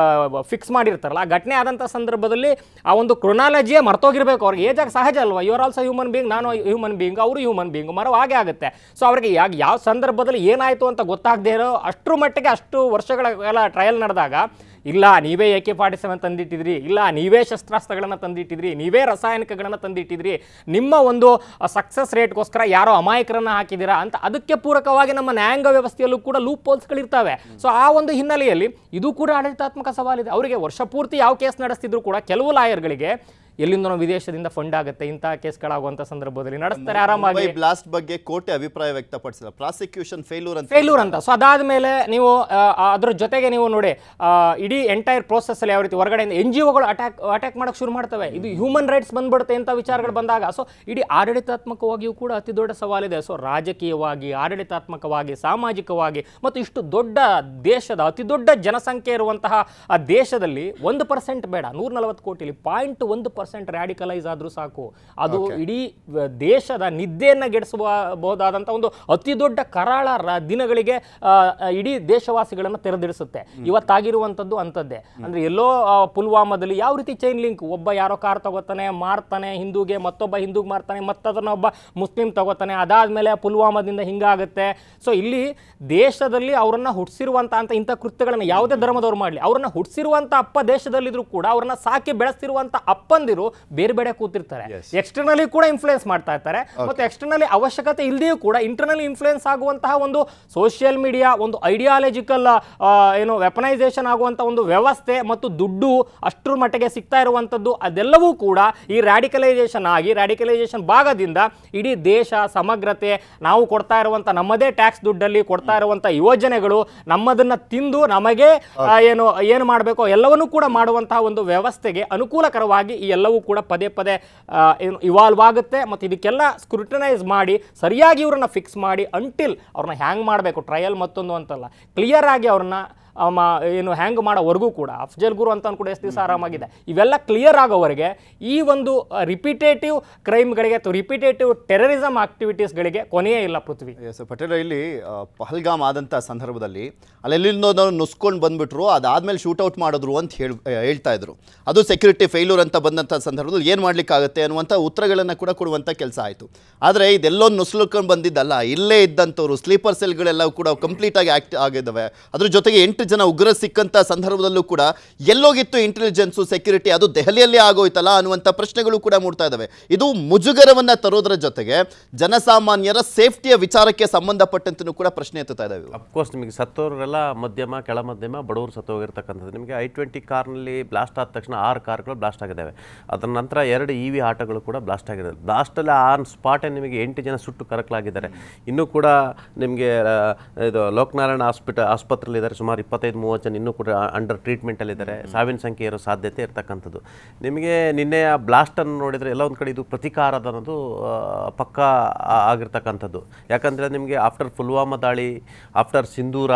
ಫಿಕ್ಸ್ ಮಾಡಿರ್ತಾರಲ್ಲ, ಆ ಘಟನೆ ಆದಂಥ ಸಂದರ್ಭದಲ್ಲಿ ಆ ಒಂದು ಕ್ರೊನಾಲಜಿಯೇ ಮರ್ತೋಗಿರ್ಬೇಕು. ಅವ್ರಿಗೆ ಏಜ್ ಆಗಿ ಸಹಜ ಅಲ್ವಾ, you are also human being, ನಾನು ಹ್ಯೂಮನ್ ಬೀಯಿಂಗ್, ಅವರು ಹ್ಯೂಮನ್ ಬೀಯಿಂಗ್, ಹಾಗೆ ಆಗುತ್ತೆ. ಸೊ ಅವ್ರಿಗೆ ಯಾವ ಸಂದರ್ಭದಲ್ಲಿ ಏನಾಯಿತು ಅಂತ ಗೊತ್ತಾಗದೇ ಇರೋ ಅಷ್ಟರ ಮಟ್ಟಿಗೆ ಅಷ್ಟು ವರ್ಷಗಳ ಟ್ರಯಲ್ ನಡೆದಾಗ, ಇಲ್ಲ ನೀವೇ AK-47 ತಂದಿಟ್ಟಿದ್ರಿ, ಇಲ್ಲ ನೀವೇ ಶಸ್ತ್ರಾಸ್ತ್ರಗಳನ್ನು ತಂದಿಟ್ಟಿದ್ರಿ, ನೀವೇ ರಾಸಾಯನಿಕಗಳನ್ನು ತಂದಿಟ್ಟಿದ್ರಿ, ನಿಮ್ಮ ಒಂದು ಸಕ್ಸಸ್ ರೇಟ್ಗೋಸ್ಕರ ಯಾರೋ ಅಮಾಯಕರನ್ನು ಹಾಕಿದ್ದೀರಾ ಅಂತ ಅದಕ್ಕೆ ಪೂರಕವಾಗಿ ನಮ್ಮ ನ್ಯಾಯಾಂಗ ವ್ಯವಸ್ಥೆಯಲ್ಲೂ ಕೂಡ ಲೂಪ್ ಹೋಲ್ಸ್ಗಳಿರ್ತವೆ. ಸೊ ಆ ಒಂದು ಹಿನ್ನೆಲೆಯಲ್ಲಿ ಇದು ಕೂಡ ಆಡಳಿತಾತ್ಮಕ ಸವಾಲಿದೆ. ಅವರಿಗೆ ವರ್ಷ ಪೂರ್ತಿ ಯಾವ ಕೇಸ್ ನಡೆಸ್ತಿದ್ರು ಕೂಡ ಕೆಲವು ಲಾಯರ್ಗಳಿಗೆ ಎಲ್ಲಿಂದನೋ ವಿದೇಶದಿಂದ ಫಂಡ್ ಆಗುತ್ತೆ ಇಂತಹ ಕೇಸ್ಗಳಾಗುವಂಥ ಸಂದರ್ಭದಲ್ಲಿ ನಡೆಸ್ತಾರೆ ಆರಾಮಾಗಿ. ಬ್ಲಾಸ್ಟ್ ಬಗ್ಗೆ ಕೋರ್ಟ್ ಅಭಿಪ್ರಾಯ ವ್ಯಕ್ತಪಡಿಸಿಲ್ಲ, ಪ್ರಾಸಿಕ್ಯೂಷನ್ ಫೇಲ್ಯೂರ್ ಅಂತ. ಸೊ ಅದಾದ್ಮೇಲೆ ನೀವು ಅದ್ರ ಜೊತೆಗೆ ನೀವು ನೋಡಿ ಇಡೀ ಎಂಟೈರ್ ಪ್ರೋಸೆಸ್ ಅಲ್ಲಿ ಯಾವ ರೀತಿ ಹೊರಗಡೆಯಿಂದ NGOಗಳು ಅಟ್ಯಾಕ್ ಮಾಡಕ್ಕೆ ಶುರು ಮಾಡ್ತವೆ. ಇದು ಹ್ಯೂಮನ್ ರೈಟ್ಸ್ ಬಂದ್ಬಿಡುತ್ತೆ ಅಂತ ವಿಚಾರಗಳು ಬಂದಾಗ ಸೊ ಇಡೀ ಆಡಳಿತಾತ್ಮಕವಾಗಿಯೂ ಕೂಡ ಅತಿ ದೊಡ್ಡ ಸವಾಲಿದೆ. ಸೊ ರಾಜಕೀಯವಾಗಿ, ಆಡಳಿತಾತ್ಮಕವಾಗಿ, ಸಾಮಾಜಿಕವಾಗಿ ಮತ್ತು ಇಷ್ಟು ದೊಡ್ಡ ದೇಶದ ಅತಿ ದೊಡ್ಡ ಜನಸಂಖ್ಯೆ ಇರುವಂತಹ ಆ ದೇಶದಲ್ಲಿ 1% ಬೇಡ, 140 ಕೋಟಿಲಿ 0.1% ರ್ಯಾಡಿಕಲೈಸ್ ಆದ್ರೂ ಸಾಕು, ಅದು ಇಡೀ ದೇಶದ ನಿದ್ದೆಯನ್ನ ಗೆಡಿಸಬಹುದಾದಂಥ ಒಂದು ಅತಿ ದೊಡ್ಡ ಕರಾಳ ದಿನಗಳಿಗೆ ಇಡೀ ದೇಶವಾಸಿಗಳನ್ನು ತೆರೆದಿಡಿಸುತ್ತೆ. ಇವತ್ತಾಗಿರುವಂಥದ್ದು ಅಂಥದ್ದೇ. ಅಂದ್ರೆ ಎಲ್ಲೋ ಪುಲ್ವಾಮಾದಲ್ಲಿ ಯಾವ ರೀತಿ ಚೈನ್ ಲಿಂಕ್, ಒಬ್ಬ ಯಾರೋ ಕಾರ್ ತಗೋತಾನೆ, ಮಾರ್ತಾನೆ ಹಿಂದೂಗೆ, ಮತ್ತೊಬ್ಬ ಹಿಂದೂಗೆ ಮಾರ್ತಾನೆ, ಮತ್ತದನ್ನ ಒಬ್ಬ ಮುಸ್ಲಿಂ ತಗೋತಾನೆ, ಅದಾದ್ಮೇಲೆ ಪುಲ್ವಾಮಾದಿಂದ ಹಿಂಗಾಗುತ್ತೆ. ಸೊ ಇಲ್ಲಿ ದೇಶದಲ್ಲಿ ಅವರನ್ನ ಹುಟ್ಟಿಸಿರುವಂತ ಇಂಥ ಕೃತ್ಯಗಳನ್ನು ಯಾವುದೇ ಧರ್ಮದವ್ರು ಮಾಡಲಿ, ಅವ್ರನ್ನ ಹುಟ್ಟಿಸಿರುವಂತ ಅಪ್ಪ ದೇಶದಲ್ಲಿದ್ರು ಕೂಡ ಅವ್ರನ್ನ ಸಾಕಿ ಬೆಳೆಸಿರುವಂತ ಅಪ್ಪಂದಿರು ಬೇರೆ ಬೇರೆ ಕೂತಿರ್ತಾರೆ. ಎಕ್ಸ್ಟರ್ನಲಿ ಕೂಡ ಇನ್ಫ್ಲೂಯೆನ್ಸ್ ಮಾಡ್ತಾ ಇರ್ತಾರೆ ಮತ್ತು ಎಕ್ಸ್ಟರ್ನಲಿ ಅವಶ್ಯಕತೆ ಇಲ್ಲದೆಯೂ ಕೂಡ ಇಂಟರ್ನಲಿ ಇನ್ಫ್ಲೂಯೆನ್ಸ್ ಆಗುವಂತಹ ಒಂದು ಸೋಷಿಯಲ್ ಮೀಡಿಯಾ, ಒಂದು ಐಡಿಯಾಲಜಿಕಲ್ ವೆಪನೈಸೇಷನ್ ಆಗುವಂಥ ಒಂದು ವ್ಯವಸ್ಥೆ ಮತ್ತು ದುಡ್ಡು ಅಷ್ಟರ ಮಟ್ಟಿಗೆ ಸಿಗ್ತಾ ಇರುವಂಥದ್ದು, ಅದೆಲ್ಲವೂ ಕೂಡ ಈ ರ್ಯಾಡಿಕಲೈಸೇಷನ್ ಆಗಿ ರ್ಯಾಡಿಕಲೈಸೇಷನ್ ಭಾಗದಿಂದ ಇಡೀ ದೇಶ ಸಮಗ್ರತೆ, ನಾವು ಕೊಡ್ತಾ ಇರುವಂಥ ನಮ್ಮದೇ ಟ್ಯಾಕ್ಸ್ ದುಡ್ಡಲ್ಲಿ ಕೊಡ್ತಾ ಇರುವಂಥ ಯೋಜನೆಗಳು ನಮ್ಮದನ್ನ ತಿಂದು ನಮಗೆ ಏನು ಮಾಡಬೇಕೋ ಎಲ್ಲವನ್ನೂ ಕೂಡ ಮಾಡುವಂತಹ ಒಂದು ವ್ಯವಸ್ಥೆಗೆ ಅನುಕೂಲಕರವಾಗಿ ಈ ಎಲ್ಲವೂ ಕೂಡ ಪದೇ ಪದೇ ಇವಾಲ್ವ್ ಆಗುತ್ತೆ. ಮತ್ತು ಇದಕ್ಕೆಲ್ಲ ಸ್ಕ್ರೂಟನೈಸ್ ಮಾಡಿ ಸರಿಯಾಗಿ ಇವ್ರನ್ನ ಫಿಕ್ಸ್ ಮಾಡಿ ಅಂಟಿಲ್ ಅವ್ರನ್ನ ಹ್ಯಾಂಗ್ ಮಾಡಬೇಕು, ಟ್ರಯಲ್ ಮತ್ತೊಂದು ಅಂತಲ್ಲ, ಕ್ಲಿಯರ್ ಆಗಿ ಅವ್ರನ್ನ ಹ್ಯಾಂಗ್ ಮಾಡೋವರೆಗೂ ಕೂಡ ಅಫ್ಜಲ್ ಗುರು ಅಂತ ಕೂಡ ಎಷ್ಟು ದಿವಸ ಆರಾಮಾಗಿದೆ. ಇವೆಲ್ಲ ಕ್ಲಿಯರ್ ಆಗೋವರೆಗೆ ಈ ಒಂದು ರಿಪಿಟೇಟಿವ್ ಕ್ರೈಮ್ಗಳಿಗೆ ಅಥವಾ ರಿಪಿಟೇಟಿವ್ ಟೆರರಿಸಮ್ ಆಕ್ಟಿವಿಟೀಸ್ಗಳಿಗೆ ಕೊನೆಯೇ ಇಲ್ಲ ಪೃಥ್ವಿ. ಪಟೇಲ್, ಇಲ್ಲಿ ಪಹಲ್ಗಾಮ್ ಆದಂಥ ಸಂದರ್ಭದಲ್ಲಿ ಅಲ್ಲೆಲ್ಲಿಂದ ನುಸ್ಕೊಂಡು ಬಂದ್ಬಿಟ್ರು, ಅದಾದ್ಮೇಲೆ ಶೂಟೌಟ್ ಮಾಡಿದ್ರು ಅಂತ ಹೇಳ್ತಾ ಇದ್ರು. ಅದು ಸೆಕ್ಯೂರಿಟಿ ಫೇಲ್ಯೂರ್ ಅಂತ ಬಂದಂಥ ಸಂದರ್ಭದಲ್ಲಿ ಏನು ಮಾಡ್ಲಿಕ್ಕಾಗುತ್ತೆ ಅನ್ನುವಂಥ ಉತ್ತರಗಳನ್ನು ಕೂಡ ಕೊಡುವಂಥ ಕೆಲಸ ಆಯಿತು. ಆದರೆ ಇದೆಲ್ಲೋ ನುಸ್ಲುಕೊಂಡು ಬಂದಿದ್ದಲ್ಲ, ಇಲ್ಲೇ ಇದ್ದಂಥವ್ರು ಸ್ಲೀಪರ್ ಸೆಲ್ಗಳೆಲ್ಲ ಕೂಡ ಕಂಪ್ಲೀಟಾಗಿ ಆಕ್ಟ್ ಆಗಿದ್ದಾವೆ. ಅದ್ರ ಜೊತೆಗೆ 8 ಜನ ಉಗ್ರ ಸಿಕ್ಕಂತ ಸಂದರ್ಭದಲ್ಲೂ ಕೂಡ ಎಲ್ಲೋಗಿತ್ತು ಇಂಟೆಲಿಜೆನ್ಸು, ಸೆಕ್ಯೂರಿಟಿ, ಅದು ದೆಹಲಿಯಲ್ಲಿ ಆಗೋಯ್ತಲ್ಲ ಅನ್ನುವಂಥ ಪ್ರಶ್ನೆಗಳು ಕೂಡ ಮೂಡ್ತಾ ಇದ್ದಾವೆ. ಇದು ಮುಜುಗರವನ್ನ ತರೋದ್ರ ಜೊತೆಗೆ ಜನಸಾಮಾನ್ಯರ ಸೇಫ್ಟಿಯ ವಿಚಾರಕ್ಕೆ ಸಂಬಂಧಪಟ್ಟಂತೂ ಕೂಡ ಪ್ರಶ್ನೆ ಎತ್ತುತ್ತಾ ಇದ್ದಾವೆ. ಅಫ್ಕೋರ್ಸ್ ನಿಮಗೆ ಸತ್ತೋರೆಲ್ಲ ಮಧ್ಯಮ, ಕೆಳ ಮಧ್ಯಮ, ಬಡವರು ಸತ್ತೋಗಿರ್ತಕ್ಕಂಥದ್ದು. ನಿಮಗೆ I-20 ಕಾರ್ನಲ್ಲಿ ಬ್ಲಾಸ್ಟ್ ಆದ ತಕ್ಷಣ 6 ಕಾರ್ಗಳು ಬ್ಲಾಸ್ಟ್ ಆಗಿದ್ದಾವೆ. ಅದರ ನಂತರ 2 EV ಆಟೋಗಳು ಕೂಡ ಬ್ಲಾಸ್ಟ್ ಆಗಿದೆ. ಬ್ಲಾಸ್ಟಲ್ಲಿ ಆನ್ ಸ್ಪಾಟೇ ನಿಮಗೆ 8 ಜನ ಸುಟ್ಟು ಕರಕಲಾಗಿದ್ದಾರೆ. ಇನ್ನೂ ಕೂಡ ನಿಮಗೆ ಇದು ಲೋಕನಾರಾಯಣ ಆಸ್ಪತ್ರೆಯಲ್ಲಿದ್ದಾರೆ, ಸುಮಾರು 25-30 ಜನ ಇನ್ನೂ ಕೂಡ ಅಂಡರ್ ಟ್ರೀಟ್ಮೆಂಟಲ್ಲಿದ್ದಾರೆ. ಸಾವಿನ ಸಂಖ್ಯೆ ಇರೋ ಸಾಧ್ಯತೆ ಇರ್ತಕ್ಕಂಥದ್ದು. ನಿಮಗೆ ನಿನ್ನೆಯ ಬ್ಲಾಸ್ಟನ್ನು ನೋಡಿದರೆ ಎಲ್ಲ ಒಂದು ಕಡೆ ಇದು ಪ್ರತಿಕಾರದ ಅನ್ನೋದು ಪಕ್ಕ ಆಗಿರ್ತಕ್ಕಂಥದ್ದು. ಯಾಕಂದರೆ ನಿಮಗೆ ಆಫ್ಟರ್ ಪುಲ್ವಾಮಾ ದಾಳಿ, ಆಫ್ಟರ್ ಸಿಂಧೂರ,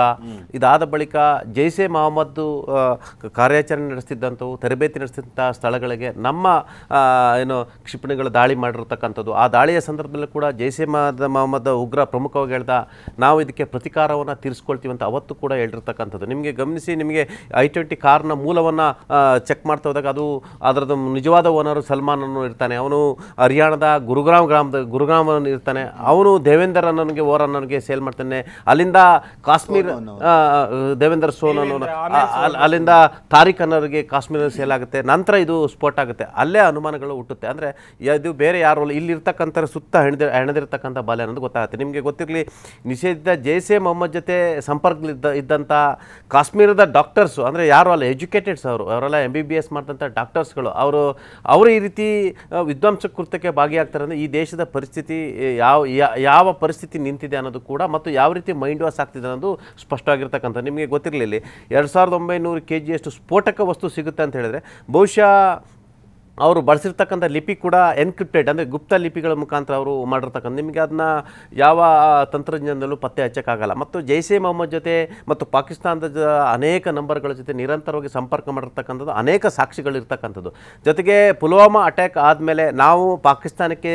ಇದಾದ ಬಳಿಕ ಜೈಷೆ ಮೊಹಮ್ಮದ್ ಕಾರ್ಯಾಚರಣೆ ನಡೆಸ್ತಿದ್ದಂಥವು, ತರಬೇತಿ ನಡೆಸ್ತಿದ್ದಂಥ ಸ್ಥಳಗಳಿಗೆ ನಮ್ಮ ಕ್ಷಿಪಣಿಗಳು ದಾಳಿ ಮಾಡಿರ್ತಕ್ಕಂಥದ್ದು. ಆ ದಾಳಿಯ ಸಂದರ್ಭದಲ್ಲಿ ಕೂಡ ಜೈಷೆ ಮೊಹಮ್ಮದ್ ಉಗ್ರ ಪ್ರಮುಖವಾಗಿ ಹೇಳ್ದ, ನಾವು ಇದಕ್ಕೆ ಪ್ರತಿಕಾರವನ್ನು ತೀರಿಸ್ಕೊಳ್ತೀವಿ ಅಂತ ಅವತ್ತು ಕೂಡ ಹೇಳಿರ್ತಕ್ಕಂಥದ್ದು. ನಿಮಗೆ ಗಮನಿಸಿ, ನಿಮಗೆ I-20 ಕಾರ್ನ ಮೂಲವನ್ನು ಚೆಕ್ ಮಾಡ್ತಾ ಹೋದಾಗ ಅದರದ್ದು ನಿಜವಾದ ಓನರು ಸಲ್ಮಾನ್ ಅನ್ನೋ ಇರ್ತಾನೆ. ಅವನು ಹರಿಯಾಣದ ಗುರುಗ್ರಾಮ್ ಇರ್ತಾನೆ. ಅವನು ದೇವೇಂದರ್ ಅನ್ನೋನಿಗೆ ಅನ್ನೋನಿಗೆ ಸೇಲ್ ಮಾಡ್ತಾನೆ. ಅಲ್ಲಿಂದ ಕಾಶ್ಮೀರ ದೇವೇಂದರ್ ಸೋನ್ ಅನ್ನೋ ಅಲ್ಲಿಂದ ತಾರಿಕ್ ಅನ್ನೋರಿಗೆ ಕಾಶ್ಮೀರ ಸೇಲ್ ಆಗುತ್ತೆ. ನಂತರ ಇದು ಸ್ಫೋಟ ಆಗುತ್ತೆ. ಅಲ್ಲೇ ಅನುಮಾನಗಳು ಹುಟ್ಟುತ್ತೆ. ಅಂದರೆ ಇದು ಬೇರೆ ಯಾರು ಅಲ್ಲ, ಇಲ್ಲಿರ್ತಕ್ಕಂಥ ಸುತ್ತ ಹೆಣದಿರ್ತಕ್ಕಂಥ ಬಾಲೆ ಅನ್ನೋದು ಗೊತ್ತಾಗುತ್ತೆ. ನಿಮಗೆ ಗೊತ್ತಿರಲಿ, ನಿಷೇಧಿತ ಜೈಷೆ ಮೊಹಮ್ಮದ್ ಜೊತೆ ಸಂಪರ್ಕದಲ್ಲಿ ಇದ್ದಂಥ ಕಾಶ್ಮೀರದ ಡಾಕ್ಟರ್ಸು, ಅಂದರೆ ಯಾರು ಅಲ್ಲ ಎಜುಕೇಟೆಡ್ಸ್, ಅವರೆಲ್ಲ MBBS ಮಾಡಿದಂಥ ಡಾಕ್ಟರ್ಸ್ಗಳು, ಅವರು ಈ ರೀತಿ ವಿಧ್ವಂಸ ಕೃತ್ಯಕ್ಕೆ ಭಾಗಿಯಾಗ್ತಾರೆ. ಅಂದರೆ ಈ ದೇಶದ ಪರಿಸ್ಥಿತಿ ಯಾವ ಪರಿಸ್ಥಿತಿ ನಿಂತಿದೆ ಅನ್ನೋದು ಕೂಡ, ಮತ್ತು ಯಾವ ರೀತಿ ಮೈಂಡ್ ವಾಶ್ ಆಗ್ತಿದೆ ಅನ್ನೋದು ಸ್ಪಷ್ಟವಾಗಿರ್ತಕ್ಕಂಥ. ನಿಮಗೆ ಗೊತ್ತಿರಲಿಲ್ಲ, 2900 kg ಸ್ಫೋಟಕ ವಸ್ತು ಸಿಗುತ್ತೆ ಅಂತ ಹೇಳಿದ್ರೆ, ಬಹುಶಃ ಅವರು ಬಳಸಿರ್ತಕ್ಕಂಥ ಲಿಪಿ ಕೂಡ ಎನ್ಕ್ರಿಪ್ಟೆಡ್, ಅಂದರೆ ಗುಪ್ತ ಲಿಪಿಗಳ ಮುಖಾಂತರ ಅವರು ಮಾಡಿರ್ತಕ್ಕಂಥ. ನಿಮಗೆ ಅದನ್ನ ಯಾವ ತಂತ್ರಜ್ಞಾನದಲ್ಲೂ ಪತ್ತೆ ಹಚ್ಚಕ್ಕಾಗಲ್ಲ. ಮತ್ತು ಜೈಷೆ ಮೊಹಮ್ಮದ್ ಜೊತೆ ಮತ್ತು ಪಾಕಿಸ್ತಾನದ ಅನೇಕ ನಂಬರ್ಗಳ ಜೊತೆ ನಿರಂತರವಾಗಿ ಸಂಪರ್ಕ ಮಾಡಿರ್ತಕ್ಕಂಥದ್ದು, ಅನೇಕ ಸಾಕ್ಷಿಗಳಿರ್ತಕ್ಕಂಥದ್ದು. ಜೊತೆಗೆ ಪುಲ್ವಾಮಾ ಅಟ್ಯಾಕ್ ಆದಮೇಲೆ ನಾವು ಪಾಕಿಸ್ತಾನಕ್ಕೆ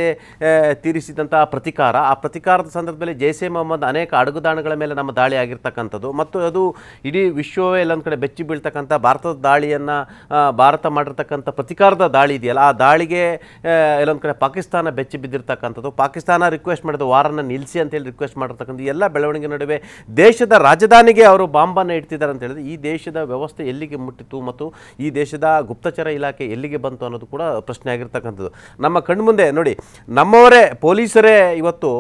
ತೀರಿಸಿದಂಥ ಪ್ರತಿಕಾರ, ಆ ಪ್ರತಿಕಾರದ ಸಂದರ್ಭದಲ್ಲಿ ಜೈಷೆ ಮೊಹಮ್ಮದ್ ಅನೇಕ ಅಡುಗುದಾಣಗಳ ಮೇಲೆ ನಮ್ಮ ದಾಳಿ ಆಗಿರ್ತಕ್ಕಂಥದ್ದು. ಮತ್ತು ಅದು ಇಡೀ ವಿಶ್ವವೇ ಎಲ್ಲೊಂದು ಕಡೆ ಬೆಚ್ಚಿ ಬೀಳ್ತಕ್ಕಂಥ ಭಾರತದ ದಾಳಿಯನ್ನು, ಭಾರತ ಮಾಡಿರ್ತಕ್ಕಂಥ ಪ್ರತಿಕಾರದ ದಾಳಿ ಇದೆಯಲ್ಲ, ಆ ದಾಳಿಗೆ ಎಲ್ಲೊಂದು ಕಡೆ ಪಾಕಿಸ್ತಾನ ಬೆಚ್ಚಿ ಬಿದ್ದಿರ್ತಕ್ಕಂಥದ್ದು. ಪಾಕಿಸ್ತಾನ ರಿಕ್ವೆಸ್ಟ್ ಮಾಡಿದ ವಾರನ್ನು ನಿಲ್ಲಿಸಿ ಅಂತೇಳಿ ರಿಕ್ವೆಸ್ಟ್ ಮಾಡಿರ್ತಕ್ಕಂಥ ಎಲ್ಲ ಬೆಳವಣಿಗೆ ನಡುವೆ ದೇಶದ ರಾಜಧಾನಿಗೆ ಅವರು ಬಾಂಬನ್ನು ಇಡ್ತಿದ್ದಾರೆ ಅಂತ ಹೇಳಿದ್ರೆ, ಈ ದೇಶದ ವ್ಯವಸ್ಥೆ ಎಲ್ಲಿಗೆ ಮುಟ್ಟಿತು ಮತ್ತು ಈ ದೇಶದ ಗುಪ್ತಚರ ಇಲಾಖೆ ಎಲ್ಲಿಗೆ ಬಂತು ಅನ್ನೋದು ಕೂಡ ಪ್ರಶ್ನೆ ಆಗಿರ್ತಕ್ಕಂಥದ್ದು. ನಮ್ಮ ಕಣ್ಮುಂದೆ ನೋಡಿ, ನಮ್ಮವರೇ ಪೊಲೀಸರೇ ಇವತ್ತು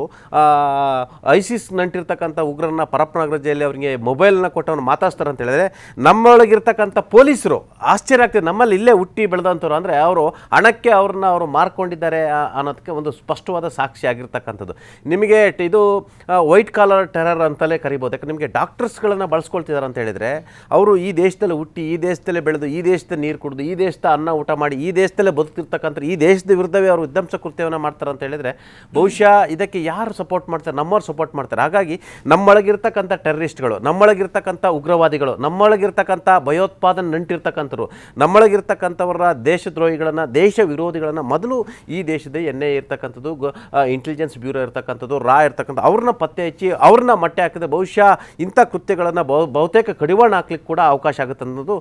ಐಸಿಸ್ ನಂಟಿರ್ತಕ್ಕಂಥ ಉಗ್ರರನ್ನ ಪರಪ್ಪನಗರ ಜೈಲಿ ಅವರಿಗೆ ಮೊಬೈಲ್ನ ಕೊಟ್ಟವನು ಮಾತಾಡ್ತಾರೆ ಅಂತ ಹೇಳಿದ್ರೆ, ನಮ್ಮೊಳಗಿರ್ತಕ್ಕಂಥ ಪೊಲೀಸರು ಆಶ್ಚರ್ಯ ಆಗ್ತದೆ. ನಮ್ಮಲ್ಲಿ ಇಲ್ಲೇ ಹುಟ್ಟಿ ಬೆಳೆದಂಥವ್ರು, ಅಂದರೆ ಅವರು ಹಣಕ್ಕೆ ಅವ್ರನ್ನ ಅವರು ಮಾರ್ಕೊಂಡಿದ್ದಾರೆ ಅನ್ನೋದಕ್ಕೆ ಒಂದು ಸ್ಪಷ್ಟವಾದ ಸಾಕ್ಷಿ ಆಗಿರ್ತಕ್ಕಂಥದ್ದು. ನಿಮಗೆ ಇದು ವೈಟ್ ಕಾಲರ್ ಟೆರರ್ ಅಂತಲೇ ಕರಿಬೋದು. ಯಾಕಂದ್ರೆ ನಿಮಗೆ ಡಾಕ್ಟರ್ಸ್ಗಳನ್ನು ಬಳಸ್ಕೊಳ್ತಿದ್ದಾರೆ ಅಂತ ಹೇಳಿದರೆ ಅವರು ಈ ದೇಶದಲ್ಲಿ ಹುಟ್ಟಿ, ಈ ದೇಶದಲ್ಲೇ ಬೆಳೆದು, ಈ ದೇಶದ ನೀರು ಕುಡಿದು, ಈ ದೇಶದ ಅನ್ನ ಊಟ ಮಾಡಿ, ಈ ದೇಶದಲ್ಲೇ ಬದುಕಿರ್ತಕ್ಕಂಥ ಈ ದೇಶದ ವಿರುದ್ಧವೇ ಅವರು ವಿಧ್ವಂಸ ಕೃತ್ಯವನ್ನು ಮಾಡ್ತಾರೆ ಅಂತ ಹೇಳಿದರೆ ಬಹುಶಃ ಇದಕ್ಕೆ ಯಾರು ಸಪೋರ್ಟ್ ಮಾಡ್ತಾರೆ? ನಮ್ಮವ್ರು ಸಪೋರ್ಟ್ ಮಾಡ್ತಾರೆ. ಹಾಗಾಗಿ ನಮ್ಮೊಳಗಿರ್ತಕ್ಕಂಥ ಟೆರರಿಸ್ಟ್ಗಳು, ನಮ್ಮೊಳಗಿರ್ತಕ್ಕಂಥ ಉಗ್ರವಾದಿಗಳು, ನಮ್ಮೊಳಗಿರ್ತಕ್ಕಂಥ ಭಯೋತ್ಪಾದನೆ ನಂಟಿರ್ತಕ್ಕಂಥವ್ರು, ನಮ್ಮೊಳಗಿರ್ತಕ್ಕಂಥವರ ದೇಶದ್ರೋಹಿಗಳನ್ನು, ದೇಶ ವಿರೋಧಿಗಳನ್ನು ಮೊದಲು ಈ ದೇಶದ NIA ಇರ್ತಕ್ಕಂಥದ್ದು, ಇಂಟೆಲಿಜೆನ್ಸ್ ಬ್ಯೂರೋ ಇರ್ತಕ್ಕಂಥದ್ದು, ರಾ ಇರ್ತಕ್ಕಂಥ ಅವ್ರನ್ನ ಪತ್ತೆ ಹಚ್ಚಿ ಅವ್ರನ್ನ ಮಟ್ಟೆ ಹಾಕಿದ್ರೆ ಬಹುಶಃ ಇಂಥ ಕೃತ್ಯಗಳನ್ನು ಬಹುತೇಕ ಕಡಿವಾಣ ಹಾಕ್ಲಿಕ್ಕೆ ಕೂಡ ಅವಕಾಶ ಆಗುತ್ತೆ ಅನ್ನೋದು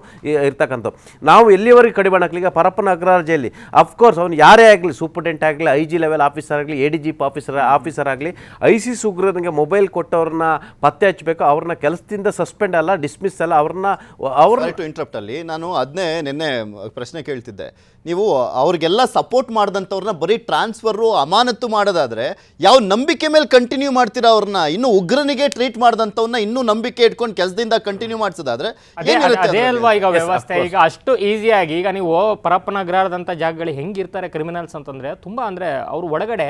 ಇರ್ತಕ್ಕಂಥದ್ದು. ನಾವು ಎಲ್ಲಿವರೆಗೆ ಕಡಿವಾಣ ಹಾಕ್ಲಿಕ್ಕೆ ಪರಪ್ಪನ ಅಗ್ರಹಾರಜೆಯಲ್ಲಿ ಅಫ್ಕೋರ್ಸ್ ಅವನು ಯಾರೇ ಆಗಲಿ, ಸೂಪರ್ಡೆಂಟ್ ಆಗಲಿ, IG ಲೆವೆಲ್ ಆಫೀಸರ್ ಆಗಲಿ, ADGP ಆಫೀಸರ್ ಆಗಲಿ, ISIS ಉಗ್ರನಿಗೆ ಮೊಬೈಲ್ ಕೊಟ್ಟವ್ರನ್ನ ಪತ್ತೆ ಹಚ್ಚಬೇಕು. ಅವ್ರನ್ನ ಕೆಲಸದಿಂದ ಸಸ್ಪೆಂಡ್ ಅಲ್ಲ, ಡಿಸ್ಮಿಸ್ ಅಲ್ಲ, ಇಂಟ್ರಪ್ಟ್ ಅಲ್ಲಿ ನಾನು ಅದನ್ನೇ ನಿನ್ನೆ ಪ್ರಶ್ನೆ ಕೇಳ್ತಿದ್ದೆ. ನೀವು ಅವ್ರಿಗೆಲ್ಲ ಸಪೋರ್ಟ್ ಮಾಡಿದಂಥವ್ರನ್ನ ಬರೀ ಟ್ರಾನ್ಸ್ಫರು ಅಮಾನತು ಮಾಡೋದಾದ್ರೆ ಯಾವ ನಂಬಿಕೆ ಮೇಲೆ ಕಂಟಿನ್ಯೂ ಮಾಡ್ತೀರಾ ಅವ್ರನ್ನ? ಇನ್ನು ಉಗ್ರನಿಗೆ ಟ್ರೀಟ್ ಮಾಡಿದಂಥವ್ರನ್ನ ಇನ್ನೂ ನಂಬಿಕೆ ಇಟ್ಕೊಂಡು ಕೆಲಸದಿಂದ ಕಂಟಿನ್ಯೂ ಮಾಡಿಸೋದಾದ್ರೆ ಅದೇ ಅಲ್ವಾ ಈಗ ವ್ಯವಸ್ಥೆ. ಈಗ ಅಷ್ಟು ಈಸಿಯಾಗಿ ಈಗ ನೀವು ಪರಪ್ಪನ ಅಗ್ರಹಾರದಂಥ ಜಾಗಗಳಿಗೆ ಹೆಂಗಿರ್ತಾರೆ ಕ್ರಿಮಿನಲ್ಸ್ ಅಂತಂದ್ರೆ ತುಂಬಾ ಅಂದ್ರೆ ಅವ್ರು ಒಳಗಡೆ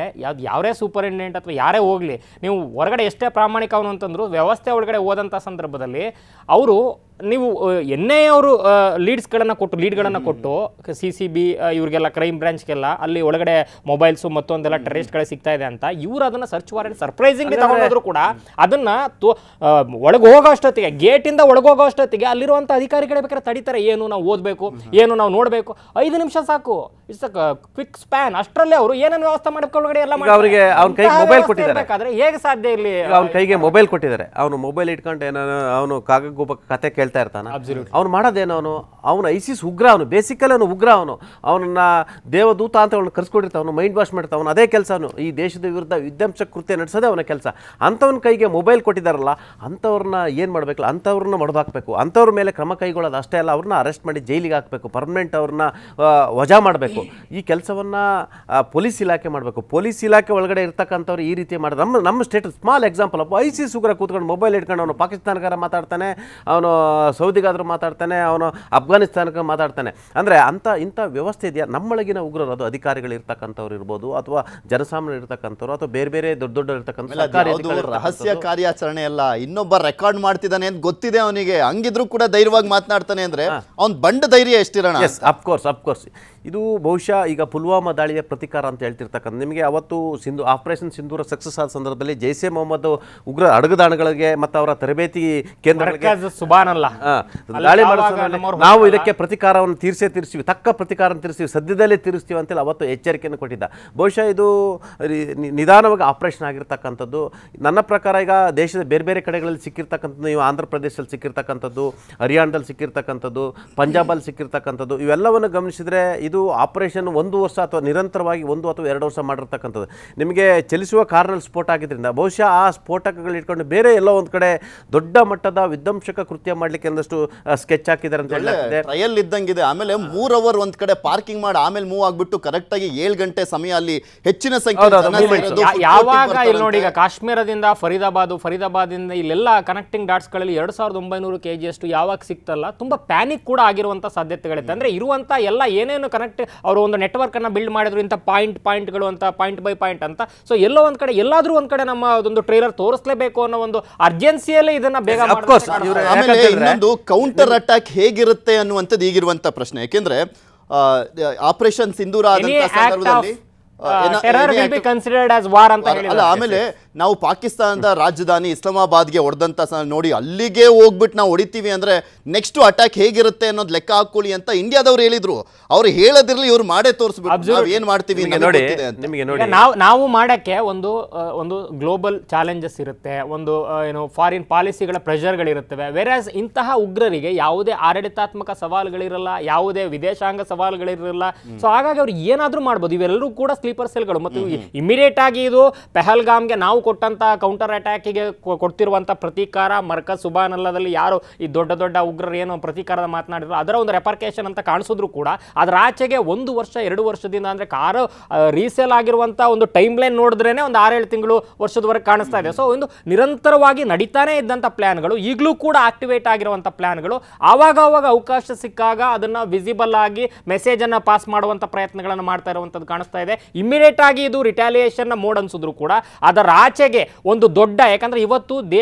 ಯಾರೇ ಸೂಪರಿಂಟೆಂಡೆಂಟ್ ಅಥವಾ ಯಾರೇ ಹೋಗ್ಲಿ, ನೀವು ಹೊರಗಡೆ ಎಷ್ಟೇ ಪ್ರಾಮಾಣಿಕ ಅವನು ಅಂತಂದ್ರು ವ್ಯವಸ್ಥೆ ಒಳಗಡೆ ಹೋದಂಥ ಸಂದರ್ಭದಲ್ಲಿ ಅವರು ನೀವು NIA ಅವರು ಲೀಡ್ಗಳನ್ನು ಕೊಟ್ಟು CCB ಇವ್ರಿಗೆಲ್ಲ ಕ್ರೈಮ್ ಬ್ರಾಂಚ್ಗೆಲ್ಲ ಅಲ್ಲಿ ಒಳಗಡೆ ಮೊಬೈಲ್ಸು ಮತ್ತೊಂದೆಲ್ಲ ಟೆರರಿಸ್ಟ್ಗಳೇ ಸಿಗ್ತಾ ಇದೆ ಅಂತ ಇವ್ರು ಅದನ್ನ ಸರ್ಚ್ ವಾರೆಂಟ್ ಸರ್ಪ್ರೈಸಿಂಗ್ಲಿ ತಗೊಂಡೋದ್ರು ಕೂಡ ಅದನ್ನ ಒಳಗೆ ಹೋಗೋ ಅಷ್ಟೊತ್ತಿಗೆ, ಗೇಟಿಂದ ಒಳಗೆ ಹೋಗೋ ಅಷ್ಟೊತ್ತಿಗೆ ಅಲ್ಲಿರುವಂಥ ಅಧಿಕಾರಿಗಳೇ ಬೇಕಾದ್ರೆ ತಡೀತಾರೆ. ಏನು ನಾವು ಓದಬೇಕು, ಏನು ನಾವು ನೋಡಬೇಕು, 5 ನಿಮಿಷ ಸಾಕು, ಇಟ್ಸ್ ಕ್ವಿಕ್ ಸ್ಪ್ಯಾನ್. ಅಷ್ಟರಲ್ಲೇ ಅವರು ಏನೇನು ವ್ಯವಸ್ಥೆ ಮಾಡಬೇಕು ಒಳಗಡೆ ಎಲ್ಲ ಅವರಿಗೆ ಅವ್ನ ಕೈಗೆ ಮೊಬೈಲ್ ಕೊಟ್ಟಿದ್ದಾರೆ. ಹೇಗೆ ಸಾಧ್ಯ ಇಲ್ಲಿ? ಅವ್ನ ಕೈಗೆ ಮೊಬೈಲ್ ಕೊಟ್ಟಿದ್ದಾರೆ. ಅವನು ಮೊಬೈಲ್ ಇಟ್ಕೊಂಡು ಏನೋ ಅವನು ಕಾಗಗೋಪ ಕತೆ ಕೇಳ್ತಾ ಇರ್ತಾನೆ. ಅವ್ನು ಮಾಡೋದೇನೋ ಅವನು ISIS ಉಗ್ರ, ಅವನು ಬೇಸಿಕಲಿ ಅವನು ಉಗ್ರ. ಅವನನ್ನ ದೇವದೂತ ಅಂತ ಅವನು ಕರ್ಸ್ಕೊಂಡಿರ್ತಾವ, ಅವನು ಮೈಂಡ್ ವಾಶ್ ಮಾಡ್ತಾವ. ಅವನು ಅದೇ ಕೆಲಸ, ಅವನು ಈ ದೇಶದ ವಿರುದ್ಧ ವಿಧ್ವಂಸ ಕೃತ್ಯ ನಡೆಸೋದೇ ಅವನ ಕೆಲಸ. ಅಂಥವನ ಕೈಗೆ ಮೊಬೈಲ್ ಕೊಟ್ಟಿದ್ದಾರಲ್ಲ, ಅಂಥವ್ರನ್ನ ಏನು ಮಾಡಬೇಕಲ್ಲ, ಅಂಥವ್ರನ್ನ ಹೊಡೆದಾಕಬೇಕು. ಅಂಥವ್ರ ಮೇಲೆ ಕ್ರಮ ಕೈಗೊಳ್ಳೋದು ಅಷ್ಟೇ ಅಲ್ಲ, ಅವ್ರನ್ನ ಅರೆಸ್ಟ್ ಮಾಡಿ ಜೈಲಿಗೆ ಹಾಕಬೇಕು, ಪರ್ಮನೆಂಟ್ ಅವ್ರನ್ನ ವಜಾ ಮಾಡಬೇಕು. ಈ ಕೆಲಸವನ್ನು ಪೊಲೀಸ್ ಇಲಾಖೆ ಮಾಡಬೇಕು. ಪೊಲೀಸ್ ಇಲಾಖೆ ಒಳಗಡೆ ಇರ್ತಕ್ಕಂಥವ್ರು ಈ ರೀತಿ ಮಾಡಿದ್ರೆ ನಮ್ಮ ಸ್ಟೇಟ್ ಸ್ಮಾಲ್ ಎಕ್ಸಾಂಪಲ್ ಅಪ್ಪ. ISIS ಉಗ್ರ ಕೂತ್ಕೊಂಡು ಮೊಬೈಲ್ ಇಟ್ಕೊಂಡು ಅವನು ಪಾಕಿಸ್ತಾನಗಾರ ಮಾತಾಡ್ತಾನೆ, ಅವನು ಸೌದಿಗಾದರೂ ಮಾತಾಡ್ತಾನೆ, ಅವನು ಅಫ್ಘಾನಿಸ್ತಾನಕ್ಕೆ ಮಾತಾಡ್ತಾನೆ. ಅಂದರೆ ಇಂಥ ವ್ಯವಸ್ಥೆ ಇದೆಯಾ ನಮ್ಮೊಳಗಿನ ಉಗ್ರರು? ಅದು ಅಧಿಕಾರಿಗಳು ಇರ್ತಕ್ಕಂಥವ್ರು ಇರ್ಬೋದು, ಅಥವಾ ಜನಸಾಮಾನ್ಯರು ಇರ್ತಕ್ಕಂಥವ್ರು, ಅಥವಾ ಬೇರೆ ದೊಡ್ಡ ಇರ್ತಕ್ಕಂಥ ರಹಸ್ಯ ಕಾರ್ಯಾಚರಣೆ ಅಲ್ಲ, ಇನ್ನೊಬ್ಬ ರೆಕಾರ್ಡ್ ಮಾಡ್ತಿದ್ದಾನೆ ಅಂತ ಗೊತ್ತಿದೆ ಅವನಿಗೆ, ಹಂಗಿದ್ರು ಕೂಡ ಧೈರ್ಯವಾಗಿ ಮಾತನಾಡ್ತಾನೆ ಅಂದ್ರೆ ಅವ್ನ್ ಬಂಡ ಧೈರ್ಯ ಎಷ್ಟಿರೋಣ. ಅಫ್ಕೋರ್ಸ್ ಇದು ಬಹುಶಃ ಈಗ ಪುಲ್ವಾಮಾ ದಾಳಿಯ ಪ್ರತಿಕಾರ ಅಂತ ಹೇಳ್ತಿರ್ತಕ್ಕಂಥ ನಿಮಗೆ ಅವತ್ತು ಆಪರೇಷನ್ ಸಿಂಧೂರ ಸಕ್ಸಸ್ ಆದ ಸಂದರ್ಭದಲ್ಲಿ ಜೈಷೆ ಮೊಹಮ್ಮದ್ ಉಗ್ರ ಅಡಗುದಾಣಗಳಿಗೆ ಮತ್ತು ಅವರ ತರಬೇತಿ ಕೇಂದ್ರಗಳಿಗೆ ದಾಳಿ ಮಾಡಿದ ನಾವು ಇದಕ್ಕೆ ಪ್ರತಿಕಾರವನ್ನು ತೀರಿಸ್ತೀವಿ, ತಕ್ಕ ಪ್ರತಿಕಾರ ತೀರಿಸ್ತೀವಿ, ಸದ್ಯದಲ್ಲೇ ತೀರಿಸ್ತೀವಿ ಅಂತೇಳಿ ಅವತ್ತು ಎಚ್ಚರಿಕೆಯನ್ನು ಕೊಟ್ಟಿದ್ದ. ಬಹುಶಃ ಇದು ನಿಧಾನವಾಗಿ ಆಪರೇಷನ್ ಆಗಿರ್ತಕ್ಕಂಥದ್ದು. ನನ್ನ ಪ್ರಕಾರ ಈಗ ದೇಶದ ಬೇರೆ ಕಡೆಗಳಲ್ಲಿ ಸಿಕ್ಕಿರ್ತಕ್ಕಂಥದ್ದು, ನೀವು ಆಂಧ್ರ ಪ್ರದೇಶದಲ್ಲಿ ಸಿಕ್ಕಿರ್ತಕ್ಕಂಥದ್ದು, ಹರಿಯಾಣದಲ್ಲಿ ಸಿಕ್ಕಿರ್ತಕ್ಕಂಥದ್ದು, ಪಂಜಾಬಲ್ಲಿ ಸಿಕ್ಕಿರ್ತಕ್ಕಂಥದ್ದು, ಇವೆಲ್ಲವನ್ನು ಗಮನಿಸಿದರೆ ಇದು ಆಪರೇಷನ್ 1 ವರ್ಷ ಅಥವಾ ನಿರಂತರವಾಗಿ 1 ಅಥವಾ 2 ವರ್ಷ ಮಾಡಿರ್ತಕ್ಕಂಥದ್ದು. ನಿಮಗೆ ಚಲಿಸುವ ಕಾರ್ನಲ್ಲಿ ಸ್ಫೋಟ ಆಗಿದ್ದರಿಂದ ಬಹುಶಃ ಆ ಸ್ಫೋಟಕಗಳು ಇಟ್ಕೊಂಡು ಬೇರೆ ಎಲ್ಲೋ ಒಂದು ಕಡೆ ದೊಡ್ಡ ಮಟ್ಟದ ವಿಧ್ವಂಸಕ ಕೃತ್ಯ ಮಾಡಲಿಕ್ಕೆ ಒಂದಷ್ಟು ಸ್ಕೆಚ್ ಹಾಕಿದ್ದಾರೆ ಅಂತ ಹೇಳಿದೆ. ಟ್ರಯಲ್ ಇದ್ದಂಗಿದೆ. ಆಮೇಲೆ 3 ಅವರ್ ಒಂದ್ ಕಡೆ ಪಾರ್ಕಿಂಗ್ ಮಾಡಿ ಆಮೇಲೆ ಮೂವ್ ಆಗ್ಬಿಟ್ಟು ಕರೆಕ್ಟ್ ಆಗಿ 7 ಗಂಟೆ ಸಮಯ ಅಲ್ಲಿ ಹೆಚ್ಚಿನ ಸಂಖ್ಯೆ ಯಾವಾಗ ಇಲ್ಲಿ ನೋಡಿ, ಈಗ ಕಾಶ್ಮೀರದಿಂದ ಫರೀದಾಬಾದಿಂದ ಇಲ್ಲೆಲ್ಲ ಕನೆಕ್ಟಿಂಗ್ ಡಾಟ್ಸ್ ಗಳಲ್ಲಿ 2900 kg ಅಷ್ಟು ಯಾವಾಗ ಸಿಕ್ತಲ್ಲ, ತುಂಬಾ ಪ್ಯಾನಿಕ್ ಕೂಡ ಆಗಿರುವಂತ ಸಾಧ್ಯತೆಗಳಿದೆ. ಅಂದ್ರೆ ಇರುವಂತ ಎಲ್ಲ ಏನೇನು ಕನೆಕ್ಟ್ ಅವರು ಒಂದು ನೆಟ್ವರ್ಕ್ ಅನ್ನ ಬಿಲ್ಡ್ ಮಾಡಿದ್ರು, ಇಂಥ ಪಾಯಿಂಟ್ಗಳು ಅಂತ, ಪಾಯಿಂಟ್ ಬೈ ಪಾಯಿಂಟ್ ಅಂತ. ಸೊ ಎಲ್ಲೋ ಒಂದ್ ಕಡೆ ಎಲ್ಲಾದ್ರೂ ಒಂದ್ ಕಡೆ ನಮ್ಮ ಒಂದು ಟ್ರೇಲರ್ ತೋರಿಸಲೇಬೇಕು ಅನ್ನೋ ಒಂದು ಅರ್ಜೆನ್ಸಿಯಲ್ಲೇ ಇದನ್ನ ಬೇಗ ಇನ್ನೊಂದು ಕೌಂಟರ್ ಅಟ್ಯಾಕ್ ಹೇಗಿರುತ್ತೆ ಅನ್ನುವಂಥದ್ದು ಈಗಿರುವಂತ ಪ್ರಶ್ನೆ. ಯಾಕೆಂದ್ರೆ ಆಪರೇಷನ್ ಸಿಂಧೂರ ಆದಂತ ಸಂದರ್ಭದಲ್ಲಿ ಆಮೇಲೆ ನಾವು ಪಾಕಿಸ್ತಾನದ ರಾಜಧಾನಿ ಇಸ್ಲಾಮಾಬಾದ್ಗೆ ಹೊಡೆದಂತ ನೋಡಿ ಅಲ್ಲಿಗೆ ಹೋಗ್ಬಿಟ್ಟು ನಾವು ಹೊಡಿತೀವಿ ಅಂದ್ರೆ ನೆಕ್ಸ್ಟ್ ಅಟ್ಯಾಕ್ ಹೇಗಿರುತ್ತೆ ಅನ್ನೋದು ಲೆಕ್ಕ ಹಾಕೊಳ್ಳಿ ಅಂತ ಇಂಡಿಯಾದವ್ರು ಹೇಳಿದ್ರು. ಅವ್ರು ಹೇಳದಿರ್ಲಿ, ಇವ್ರು ಮಾಡೇ ತೋರಿಸ್ಬಿಟ್ಟು ಏನ್ ಮಾಡ್ತೀವಿ ನಾವು ಮಾಡಕ್ಕೆ ಒಂದು ಗ್ಲೋಬಲ್ ಚಾಲೆಂಜಸ್ ಇರುತ್ತೆ, ಒಂದು ಏನು ಫಾರಿನ್ ಪಾಲಿಸಿಗಳ ಪ್ರೆಷರ್ಗಳಿರುತ್ತವೆ. ವೆರಾಸ್ ಇಂತಹ ಉಗ್ರರಿಗೆ ಯಾವುದೇ ಆಡಳಿತಾತ್ಮಕ ಸವಾಲುಗಳಿರಲ್ಲ, ಯಾವುದೇ ವಿದೇಶಾಂಗ ಸವಾಲುಗಳಿರಲ್ಲ. ಸೊ ಹಾಗಾಗಿ ಅವ್ರು ಏನಾದ್ರೂ ಮಾಡ್ಬೋದು. ಇವೆಲ್ಲರೂ ಕೂಡ ಸ್ಲೀಪರ್ ಸೆಲ್ಗಳು. ಮತ್ತು ಇಮಿಡಿಯೇಟ್ ಆಗಿ ಇದು ಪೆಹಲ್ಗಾಮ್ಗೆ ನಾವು ಕೊಟ್ಟಂತ ಕೌಂಟರ್ ಅಟ್ಯಾಕಿಗೆ ಕೊಡ್ತಿರುವಂತ ಪ್ರತೀಕಾರ ಮರ್ಕಜ್ ಸುಬಾನಲ್ಲದಲ್ಲಿ ಯಾರು ಈ ದೊಡ್ಡ ದೊಡ್ಡ ಉಗ್ರರು ಏನು ಪ್ರತೀಕಾರದ ಮಾತನಾಡಿದ್ರು ಅದರ ಒಂದು ರೆಪರ್ಕೇಶನ್ ಅಂತ ಕಾಣಿಸಿದ್ರು ಕೂಡ ಅದರ ಆಚೆಗೆ 1 ವರ್ಷ 2 ವರ್ಷದಿಂದ ಅಂದ್ರೆ ಕಾರು ರೀಸೇಲ್ ಆಗಿರುವಂತ ಒಂದು ಟೈಮ್ ಲೈನ್ ನೋಡಿದ್ರೇನೆ ಒಂದು 6-7 ತಿಂಗಳು ವರ್ಷದವರೆಗೆ ಕಾಣಿಸ್ತಾ ಇದೆ. ಸೊ ಒಂದು ನಿರಂತರವಾಗಿ ನಡೀತಾನೆ ಇದ್ದಂಥ ಪ್ಲಾನ್ಗಳು ಈಗಲೂ ಕೂಡ ಆಕ್ಟಿವೇಟ್ ಆಗಿರುವಂಥ ಪ್ಲಾನ್ಗಳು ಆವಾಗ ಅವಕಾಶ ಸಿಕ್ಕಾಗ ಅದನ್ನ ವಿಸಿಬಲ್ ಆಗಿ ಮೆಸೇಜ್ ಅನ್ನ ಪಾಸ್ ಮಾಡುವಂತ ಪ್ರಯತ್ನಗಳನ್ನು ಮಾಡ್ತಾ ಇರುವಂತದ್ದು ಕಾಣಿಸ್ತಾ ಇದೆ. ಇಮಿಡಿಯೇಟ್ ಆಗಿ ಇದು ರಿಟಾಲಿಯೇಷನ್ ಮೋಡ್ ಅನ್ಸಿದ್ರು ಕೂಡ ಅದರ ಆಚೆಗೆ ಒಂದು ದೊಡ್ಡ, ಯಾಕಂದ್ರೆ ಇವತ್ತು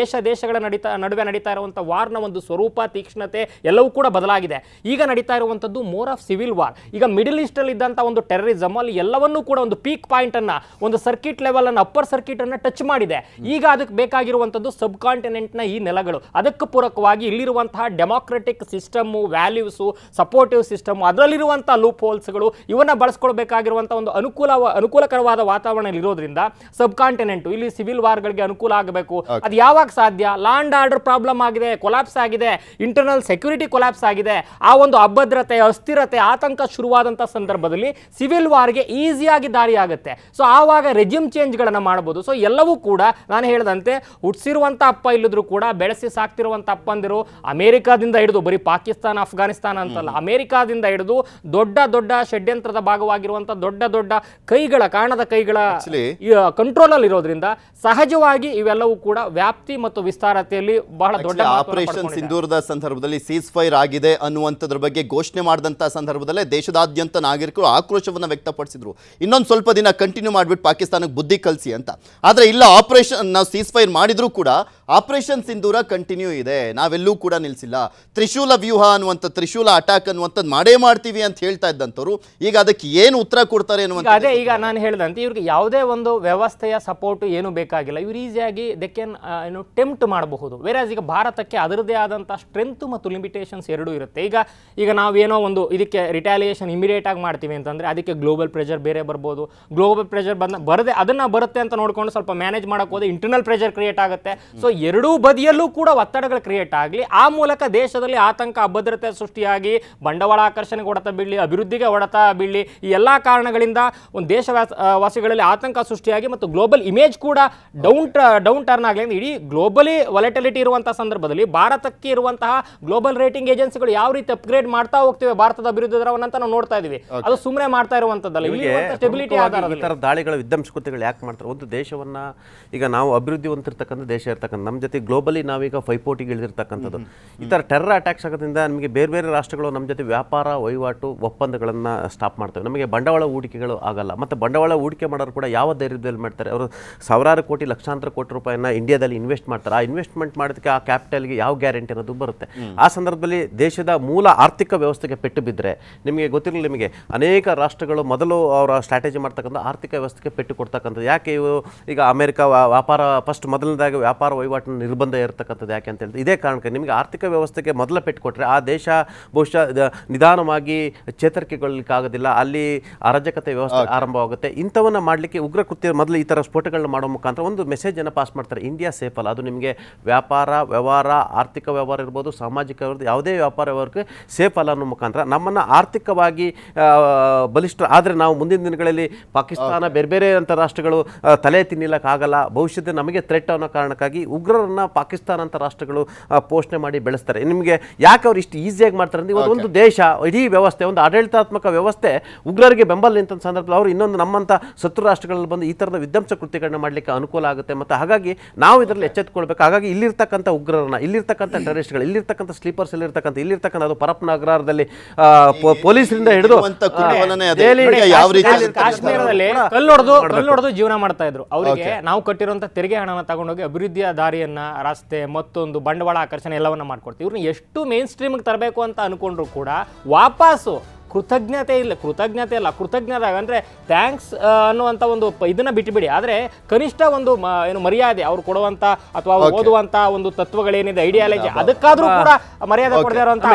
ದೇಶಗಳ ನಡುವೆ ನಡೀತಾ ಇರುವಂತ ವಾರ್ನ ಒಂದು ಸ್ವರೂಪ ತೀಕ್ಷ್ಣತೆ ಎಲ್ಲವೂ ಕೂಡ ಬದಲಾಗಿದೆ. ಈಗ ನಡೀತಾ ಇರುವಂತದ್ದು ಮೋರ್ ಆಫ್ ಸಿವಿಲ್ ವಾರ್. ಈಗ ಮಿಡಲ್ ಈಸ್ಟ್ ಅಲ್ಲಿ ಇದ್ದಂತ ಒಂದು ಟೆರರಿಸಮ್ ಅಲ್ಲಿ ಎಲ್ಲವನ್ನೂ ಕೂಡ ಒಂದು ಪೀಕ್ ಪಾಯಿಂಟ್ ಅನ್ನ, ಒಂದು ಸರ್ಕಿಟ್ ಲೆವೆಲ್ ಅನ್ನ, ಅಪ್ಪರ್ ಸರ್ಕಿಟ್ ಅನ್ನ ಟಚ್ ಮಾಡಿದೆ. ಈಗ ಅದಕ್ಕೆ ಬೇಕಾಗಿರುವಂತದ್ದು ಸಬ್ ಕಾಂಟಿನೆಂಟ್ ನ ಈ ನೆಲಗಳು. ಅದಕ್ಕೆ ಪೂರಕವಾಗಿ ಇಲ್ಲಿರುವಂತಹ democratic system, values, supportive system, ಅದರಲ್ಲಿರುವಂತಹ ಲೂಪ್ ಹೋಲ್ಸ್ಗಳು ಇವನ್ನ ಬಳಸ್ಕೊಳ್ಬೇಕಾಗಿರುವಂತಹ ಒಂದು ಅನುಕೂಲಕರವಾದ ವಾತಾವರಣ ಇರೋದ್ರಿಂದ ಸಬ್ ಕಾಂಟಿನೆಂಟ್ ಇಲ್ಲಿ ಸಿವಿಲ್ ವಾರ್ಗಳಿಗೆ ಅನುಕೂಲ ಆಗಬೇಕು. ಅದು ಯಾವಾಗ ಸಾಧ್ಯ? ಲಾ ಅಂಡ್ ಆರ್ಡರ್ ಪ್ರಾಬ್ಲಮ್ ಆಗಿದೆ, ಕೊಲಾಪ್ಸ್ ಆಗಿದೆ, ಇಂಟರ್ನಲ್ ಸೆಕ್ಯೂರಿಟಿ ಕೊಲಾಪ್ಸ್ ಆಗಿದೆ, ಆ ಒಂದು ಅಭದ್ರತೆ, ಅಸ್ಥಿರತೆ, ಆತಂಕ ಶುರುವಾದಂತಹ ಸಂದರ್ಭದಲ್ಲಿ ಸಿವಿಲ್ ವಾರ್ಗೆ ಈಸಿಯಾಗಿ ದಾರಿ ಆಗುತ್ತೆ. ಸೊ ಆವಾಗ ರೆಜಿಮ್ ಚೇಂಜ್ಗಳನ್ನು ಮಾಡಬಹುದು. ಸೊ ಎಲ್ಲವೂ ಕೂಡ ನಾನು ಹೇಳಿದಂತೆ ಹುಟ್ಟಿಸಿರುವಂಥ ಅಪ್ಪ ಇಲ್ಲಿದ್ರು ಕೂಡ ಬೆಳೆಸಿ ಸಾಕ್ತಿರುವಂಥ ಅಪ್ಪಂದಿರು ಅಮೆರಿಕಾದಿಂದ ಹಿಡಿದು, ಬರೀ ಪಾಕಿಸ್ತಾನ ಅಫ್ಘಾನಿಸ್ತಾನ ಅಂತಲ್ಲ, ಅಮೆರಿಕಾದಿಂದ ಹಿಡಿದು ದೊಡ್ಡ ದೊಡ್ಡ ಷಡ್ಯಂತ್ರದ ಭಾಗವಾಗಿರುವಂಥ ದೊಡ್ಡ ದೊಡ್ಡ ಕೈಗಳ, ಕಾಣದ ಕೈಗಳ ಕಂಟ್ರೋಲ್ ಅಲ್ಲಿ ಇರೋದ್ರಿಂದ ಸಹಜವಾಗಿ ಇವೆಲ್ಲವೂ ಕೂಡ ವ್ಯಾಪ್ತಿ ಮತ್ತು ವಿಸ್ತಾರತೆಯಲ್ಲಿ ಬಹಳ ದೊಡ್ಡ ಆಪರೇಷನ್ ಸಿಂಧೂರದ ಸಂದರ್ಭದಲ್ಲಿ ಸೀಸ್ ಫೈರ್ ಆಗಿದೆ ಅನ್ನುವಂಥದ್ರ ಬಗ್ಗೆ ಘೋಷಣೆ ಮಾಡಿದಂಥ ಸಂದರ್ಭದಲ್ಲೇ ದೇಶದಾದ್ಯಂತ ನಾಗರಿಕರು ಆಕ್ರೋಶವನ್ನು ವ್ಯಕ್ತಪಡಿಸಿದ್ರು. ಇನ್ನೊಂದು ಸ್ವಲ್ಪ ದಿನ ಕಂಟಿನ್ಯೂ ಮಾಡಿಬಿಟ್ಟು ಪಾಕಿಸ್ತಾನಕ್ಕೆ ಬುದ್ಧಿ ಕಲಿಸಿ ಅಂತ. ಆದರೆ ಇಲ್ಲ, ಆಪರೇಷನ್ ನಾವು ಸೀಸ್ ಫೈರ್ ಮಾಡಿದ್ರು ಕೂಡ ಆಪರೇಷನ್ ಸಿಂಧೂರ ಕಂಟಿನ್ಯೂ ಇದೆ, ನಾವೆಲ್ಲೂ ಕೂಡ ನಿಲ್ಲಿಸಿಲ್ಲ. ತ್ರಿಶೂಲ ವ್ಯೂಹ ಅನ್ನುವಂಥ, ತ್ರಿಶೂಲ ಅಟ್ಯಾಕ್ ಅನ್ನುವಂಥದ್ದು ಮಾಡೇ ಮಾಡ್ತೀವಿ ಅಂತ ಹೇಳ್ತಾ ಇದ್ದಂಥವ್ರು ಈಗ ಅದಕ್ಕೆ ಏನು ಉತ್ತರ ಕೊಡ್ತಾರೆ ಅನ್ನುವಂಥ. ಅದೇ ಈಗ ನಾನು ಹೇಳಿದಂತೆ ಇವ್ರಿಗೆ ಯಾವುದೇ ಒಂದು ವ್ಯವಸ್ಥೆಯ ಸಪೋರ್ಟ್ ಏನು ಬೇಕಾಗಿಲ್ಲ. ಇವ್ರು ಈಸಿಯಾಗಿ ದೇ ಕ್ಯಾನ್ ಟೆಂಪ್ಟ್ ಮಾಡಬಹುದು. ವೇರಾಸ್ ಈಗ ಭಾರತಕ್ಕೆ ಅದರದೇ ಆದಂಥ ಸ್ಟ್ರೆಂತ್ ಮತ್ತು ಲಿಮಿಟೇಷನ್ಸ್ ಎರಡೂ ಇರುತ್ತೆ. ಈಗ ನಾವೇನೋ ಒಂದು ಇದಕ್ಕೆ ರಿಟಾಲಿಯೇಷನ್ ಇಮಿಡಿಯೇಟ್ ಆಗಿ ಮಾಡ್ತೀವಿ ಅಂತಂದ್ರೆ ಅದಕ್ಕೆ ಗ್ಲೋಬಲ್ ಪ್ರೆಷರ್ ಬೇರೆ ಬರ್ಬೋದು. ಗ್ಲೋಬಲ್ ಪ್ರೆಷರ್ ಬರುತ್ತೆ ಅಂತ ನೋಡ್ಕೊಂಡು ಸ್ವಲ್ಪ ಮ್ಯಾನೇಜ್ ಮಾಡಕ್ ಹೋದ್ರೆ ಇಂಟರ್ನಲ್ ಪ್ರೆಷರ್ ಕ್ರಿಯೇಟ್ ಆಗುತ್ತೆ. ಸೊ ಎರಡೂ ಬದಿಯಲ್ಲೂ ಕೂಡ ಒತ್ತಡಗಳು ಕ್ರಿಯೇಟ್ ಆಗಲಿ, ಆ ಮೂಲಕ ದೇಶದಲ್ಲಿ ಆತಂಕ, ಅಭದ್ರತೆ ಸೃಷ್ಟಿಯಾಗಿ ಬಂಡವಾಳ ಆಕರ್ಷಣೆಗೆ ಹೊಡೆತ ಬೀಳಲಿ, ಅಭಿವೃದ್ಧಿಗೆ ಹೊಡೆತ ಬೀಳಲಿ, ಈ ಎಲ್ಲಾ ಕಾರಣಗಳಿಂದ ಒಂದು ದೇಶವಾಸಿಗಳಲ್ಲಿ ಆತಂಕ ಸೃಷ್ಟಿಯಾಗಿ ಮತ್ತು ಗ್ಲೋಬಲ್ ಇಮೇಜ್ ಕೂಡ ಡೌನ್ ಟರ್ನ್ ಆಗಲಿ. ಇಡೀ ಗ್ಲೋಬಲಿ ವಾಲಟಿಲಿಟಿ ಇರುವಂತಹ ಸಂದರ್ಭದಲ್ಲಿ ಭಾರತಕ್ಕೆ ಇರುವಂತಹ ಗ್ಲೋಬಲ್ ರೇಟಿಂಗ್ ಏಜೆನ್ಸಿಗಳು ಯಾವ ರೀತಿ ಅಪ್ಗ್ರೇಡ್ ಮಾಡ್ತಾ ಹೋಗ್ತಿವೆ ಭಾರತದ ಅಭಿವೃದ್ಧಿ ದರವನ್ನು ಅಂತ ನಾವು ನೋಡ್ತಾ ಇದೀವಿ. ಅದು ಸುಮ್ಮನೆ ಮಾಡ್ತಾ ಇರುವಂತದ್ದಲ್ಲ. ಸ್ಟೆಬಿಲಿಟಿ ಆಧಾರದಲ್ಲಿ ಈ ತರ ದಾಳಿಗಳು, ವಿಧ್ವಂಸಕೃತ್ಯಗಳು ಯಾಕೆ ಮಾಡ್ತಾರೆ? ಒಂದು ದೇಶವನ್ನ, ಈಗ ನಾವು ಅಭಿವೃದ್ಧಿ ಹೊಂದಿರತಕ್ಕಂಥ ದೇಶ ಇರ್ತಕ್ಕಂಥ ನಮ್ಮ ಜೊತೆ ಗ್ಲೋಬಲಿ ನಾವೀಗ ಪೈಪೋಟಿಗೆ ಇಳಿದಿರ್ತಕ್ಕಂಥದ್ದು. ಈ ತರ ಟೆರರ್ ಅಟ್ಯಾಕ್ಸ್ ಆಗೋದ್ರಿಂದ ನಮಗೆ ಬೇರೆ ಬೇರೆ ರಾಷ್ಟ್ರಗಳು ನಮ್ಮ ಜೊತೆ ವ್ಯಾಪಾರ ವಹಿವಾಟು ಒಪ್ಪಂದಗಳನ್ನ ಸ್ಟಾಪ್ ಮಾಡ್ತವೆ. ನಮಗೆ ಬಂಡವಾಳ ಹೂಡಿಕೆಗಳು ಆಗಲ್ಲ. ಮತ್ತು ಬಂಡವಾಳ ಹೂಡಿಕೆ ಮಾಡೋರು ಕೂಡ ಯಾವ ಧೈರ್ಯದಲ್ಲಿ ಮಾಡ್ತಾರೆ? ಅವರು ಸಾವಿರಾರು ಕೋಟಿ, ಲಕ್ಷಾಂತರ ಕೋಟಿ ರೂಪಾಯಿನ ಇಂಡಿಯಾದಲ್ಲಿ ಇನ್ವೆಸ್ಟ್ ಮಾಡ್ತಾರೆ. ಆ ಇನ್ವೆಸ್ಟ್ಮೆಂಟ್ ಮಾಡೋದಕ್ಕೆ ಆ ಕ್ಯಾಪಿಟಲ್ಗೆ ಯಾವ ಗ್ಯಾರಂಟಿ ಅನ್ನೋದು ಬರುತ್ತೆ. ಆ ಸಂದರ್ಭದಲ್ಲಿ ದೇಶದ ಮೂಲ ಆರ್ಥಿಕ ವ್ಯವಸ್ಥೆಗೆ ಪೆಟ್ಟು ಬಿದ್ದರೆ, ನಿಮಗೆ ಗೊತ್ತಿರಲಿಲ್ಲ, ನಿಮಗೆ ಅನೇಕ ರಾಷ್ಟ್ರಗಳು ಮೊದಲು ಅವರ ಸ್ಟ್ರಾಟಜಿ ಮಾಡ್ತಕ್ಕಂಥ ಆರ್ಥಿಕ ವ್ಯವಸ್ಥೆಗೆ ಪೆಟ್ಟು ಕೊಡ್ತಕ್ಕಂಥದ್ದು. ಯಾಕೆ ಇವು ಈಗ ಅಮೆರಿಕ ವ್ಯಾಪಾರ ಫಸ್ಟ್ ಮೊದಲನೇದಾಗಿ ವ್ಯಾಪಾರ ವಹಿವಾಟಿನ ನಿರ್ಬಂಧ ಇರತಕ್ಕಂಥದ್ದು ಯಾಕೆ ಅಂತ ಹೇಳಿದ್ರೆ ಇದೇ ಕಾರಣಕ್ಕೆ. ನಿಮಗೆ ಆರ್ಥಿಕ ವ್ಯವಸ್ಥೆಗೆ ಮೊದಲ ಪೆಟ್ಟು ಕೊಟ್ಟರೆ ಆ ದೇಶ ಬಹುಶಃ ನಿಧಾನವಾಗಿ ಚೇತರಿಕೆಗೊಳ್ಳಲಿಕ್ಕಾಗೋದಿಲ್ಲ, ಅಲ್ಲಿ ಅರಾಜಕತೆ ವ್ಯವಸ್ಥೆ ಆರಂಭವಾಗುತ್ತೆ. ಇಂಥವನ್ನ ಮಾಡಲಿಕ್ಕೆ ಉಗ್ರ ಕೃತ್ಯ ಮೊದಲು ಈ ಥರ ಸ್ಫೋಟಗಳನ್ನ ಮಾಡೋ ಮುಖಾಂತರ ಒಂದು ಮೆಸೇಜನ್ನು ಪಾಸ್ ಮಾಡ್ತಾರೆ, ಇಂಡಿಯಾ ಸೇಫ್ ಅಲ್ಲ. ಅದು ನಿಮಗೆ ವ್ಯಾಪಾರ ವ್ಯವಹಾರ, ಆರ್ಥಿಕ ವ್ಯವಹಾರ ಇರ್ಬೋದು, ಸಾಮಾಜಿಕ ಯಾವುದೇ ವ್ಯಾಪಾರ ವ್ಯವಹಾರಕ್ಕೆ ಸೇಫ್ ಅಲ್ಲ ಅನ್ನೋ ಮುಖಾಂತರ ನಮ್ಮನ್ನು ಆರ್ಥಿಕವಾಗಿ ಬಲಿಷ್ಠ ಆದರೆ ನಾವು ಮುಂದಿನ ದಿನಗಳಲ್ಲಿ ಪಾಕಿಸ್ತಾನ, ಬೇರೆ ಬೇರೆ ಅಂತ ರಾಷ್ಟ್ರಗಳು ತಲೆ ತಿನ್ನಲಿಕ್ಕಾಗಲ್ಲ, ಭವಿಷ್ಯದ ನಮಗೆ ಥ್ರೆಟ್ ಅನ್ನೋ ಕಾರಣಕ್ಕಾಗಿ ಉಗ್ರರನ್ನ ಪಾಕಿಸ್ತಾನ ಅಂತ ರಾಷ್ಟ್ರಗಳು ಪೋಷಣೆ ಮಾಡಿ ಬೆಳೆಸ್ತಾರೆ. ನಿಮಗೆ ಯಾಕೆ ಅವ್ರು ಇಷ್ಟು ಈಸಿಯಾಗಿ ಮಾಡ್ತಾರೆ ಅಂದರೆ ಇವತ್ತು ಒಂದು ದೇಶ, ಇಡೀ ವ್ಯವಸ್ಥೆ, ಒಂದು ಆಡಳಿತಾತ್ಮಕ ವ್ಯವಸ್ಥೆ ಉಗ್ರರಿಗೆ ಬೆಂಬಲ ನಿಂತ ಸಂದರ್ಭದಲ್ಲಿ ಅವರು ಇನ್ನೊಂದು ನಮ್ಮಂಥ ಶತ್ರು ರಾಷ್ಟ್ರಗಳಲ್ಲಿ ಬಂದು ಈ ಥರದ ವಿಧ್ವಂಸ ಕೃತ್ಯಗಳನ್ನ ಮಾಡಲಿಕ್ಕೆ ಅನುಕೂಲ ಆಗುತ್ತೆ. ಮತ್ತು ಹಾಗಾಗಿ ನಾವು ಇದರಲ್ಲಿ ಎಚ್ಚೆತ್ತುಕೊಳ್ಬೇಕು. ಹಾಗಾಗಿ ಇಲ್ಲಿರ್ತಕ್ಕಂಥ ಉಗ್ರರನ್ನ, ಇಲ್ಲಿರ್ತಕ್ಕಂಥ ಟೆರರಿಸ್ಟ್ಗಳು, ಇಲ್ಲಿರ್ತಕ್ಕಂಥ ಸ್ಲೀಪರ್ಸ್, ಇಲ್ಲಿರ್ತಕ್ಕಂಥ ಅದು ಪರಪ್ನ ಅಗ್ರಹಾರದಲ್ಲಿ ಪೊಲೀಸರಿಂದ ಹಿಡಿದು ಕಾಶ್ಮೀರದಲ್ಲಿ ಕಲ್ಲೊಡೆದು ಜೀವನ ಮಾಡ್ತಾ ಇದ್ರು. ಅವರಿಗೆ ನಾವು ಕಟ್ಟಿರುವಂತ ತೆರಿಗೆ ಹಣನ ತಗೊಂಡೋಗಿ ಅಭಿವೃದ್ಧಿಯ ದಾರಿಯನ್ನ, ರಸ್ತೆ, ಮತ್ತೊಂದು ಬಂಡವಾಳ ಆಕರ್ಷಣೆ ಎಲ್ಲವನ್ನ ಮಾಡ್ಕೊಡ್ತೀವಿ. ಇವ್ರನ್ನ ಎಷ್ಟು ಮೇನ್ ಸ್ಟ್ರೀಮ್ಗೆ ತರಬೇಕು ಅಂತ ಅನ್ಕೊಂಡ್ರು ಕೂಡ ವಾಪಸ್ಸು ಕೃತಜ್ಞತೆ ಅಂದ್ರೆ ಥ್ಯಾಂಕ್ಸ್ ಅನ್ನುವಂಥ ಒಂದು ಇದನ್ನ ಬಿಟ್ಟುಬಿಡಿ. ಆದರೆ ಕನಿಷ್ಠ ಒಂದು ಏನು ಮರ್ಯಾದೆ ಅವ್ರು ಕೊಡುವಂತ ಅಥವಾ ಓದುವಂತ ಒಂದು ತತ್ವಗಳೇನಿದೆ, ಐಡಿಯಾಲಜಿ, ಅದಕ್ಕಾದ್ರೂ ಕೂಡ ಮರ್ಯಾದೆ ಕೊಡದೇ ಇರುವಂತಹ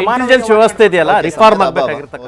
ವ್ಯವಸ್ಥೆ ಇದೆಯಲ್ಲ, ರಿಫಾರ್ಮ್ ಆಗಬೇಕಾಗಿರ್ತಕ್ಕಂಥ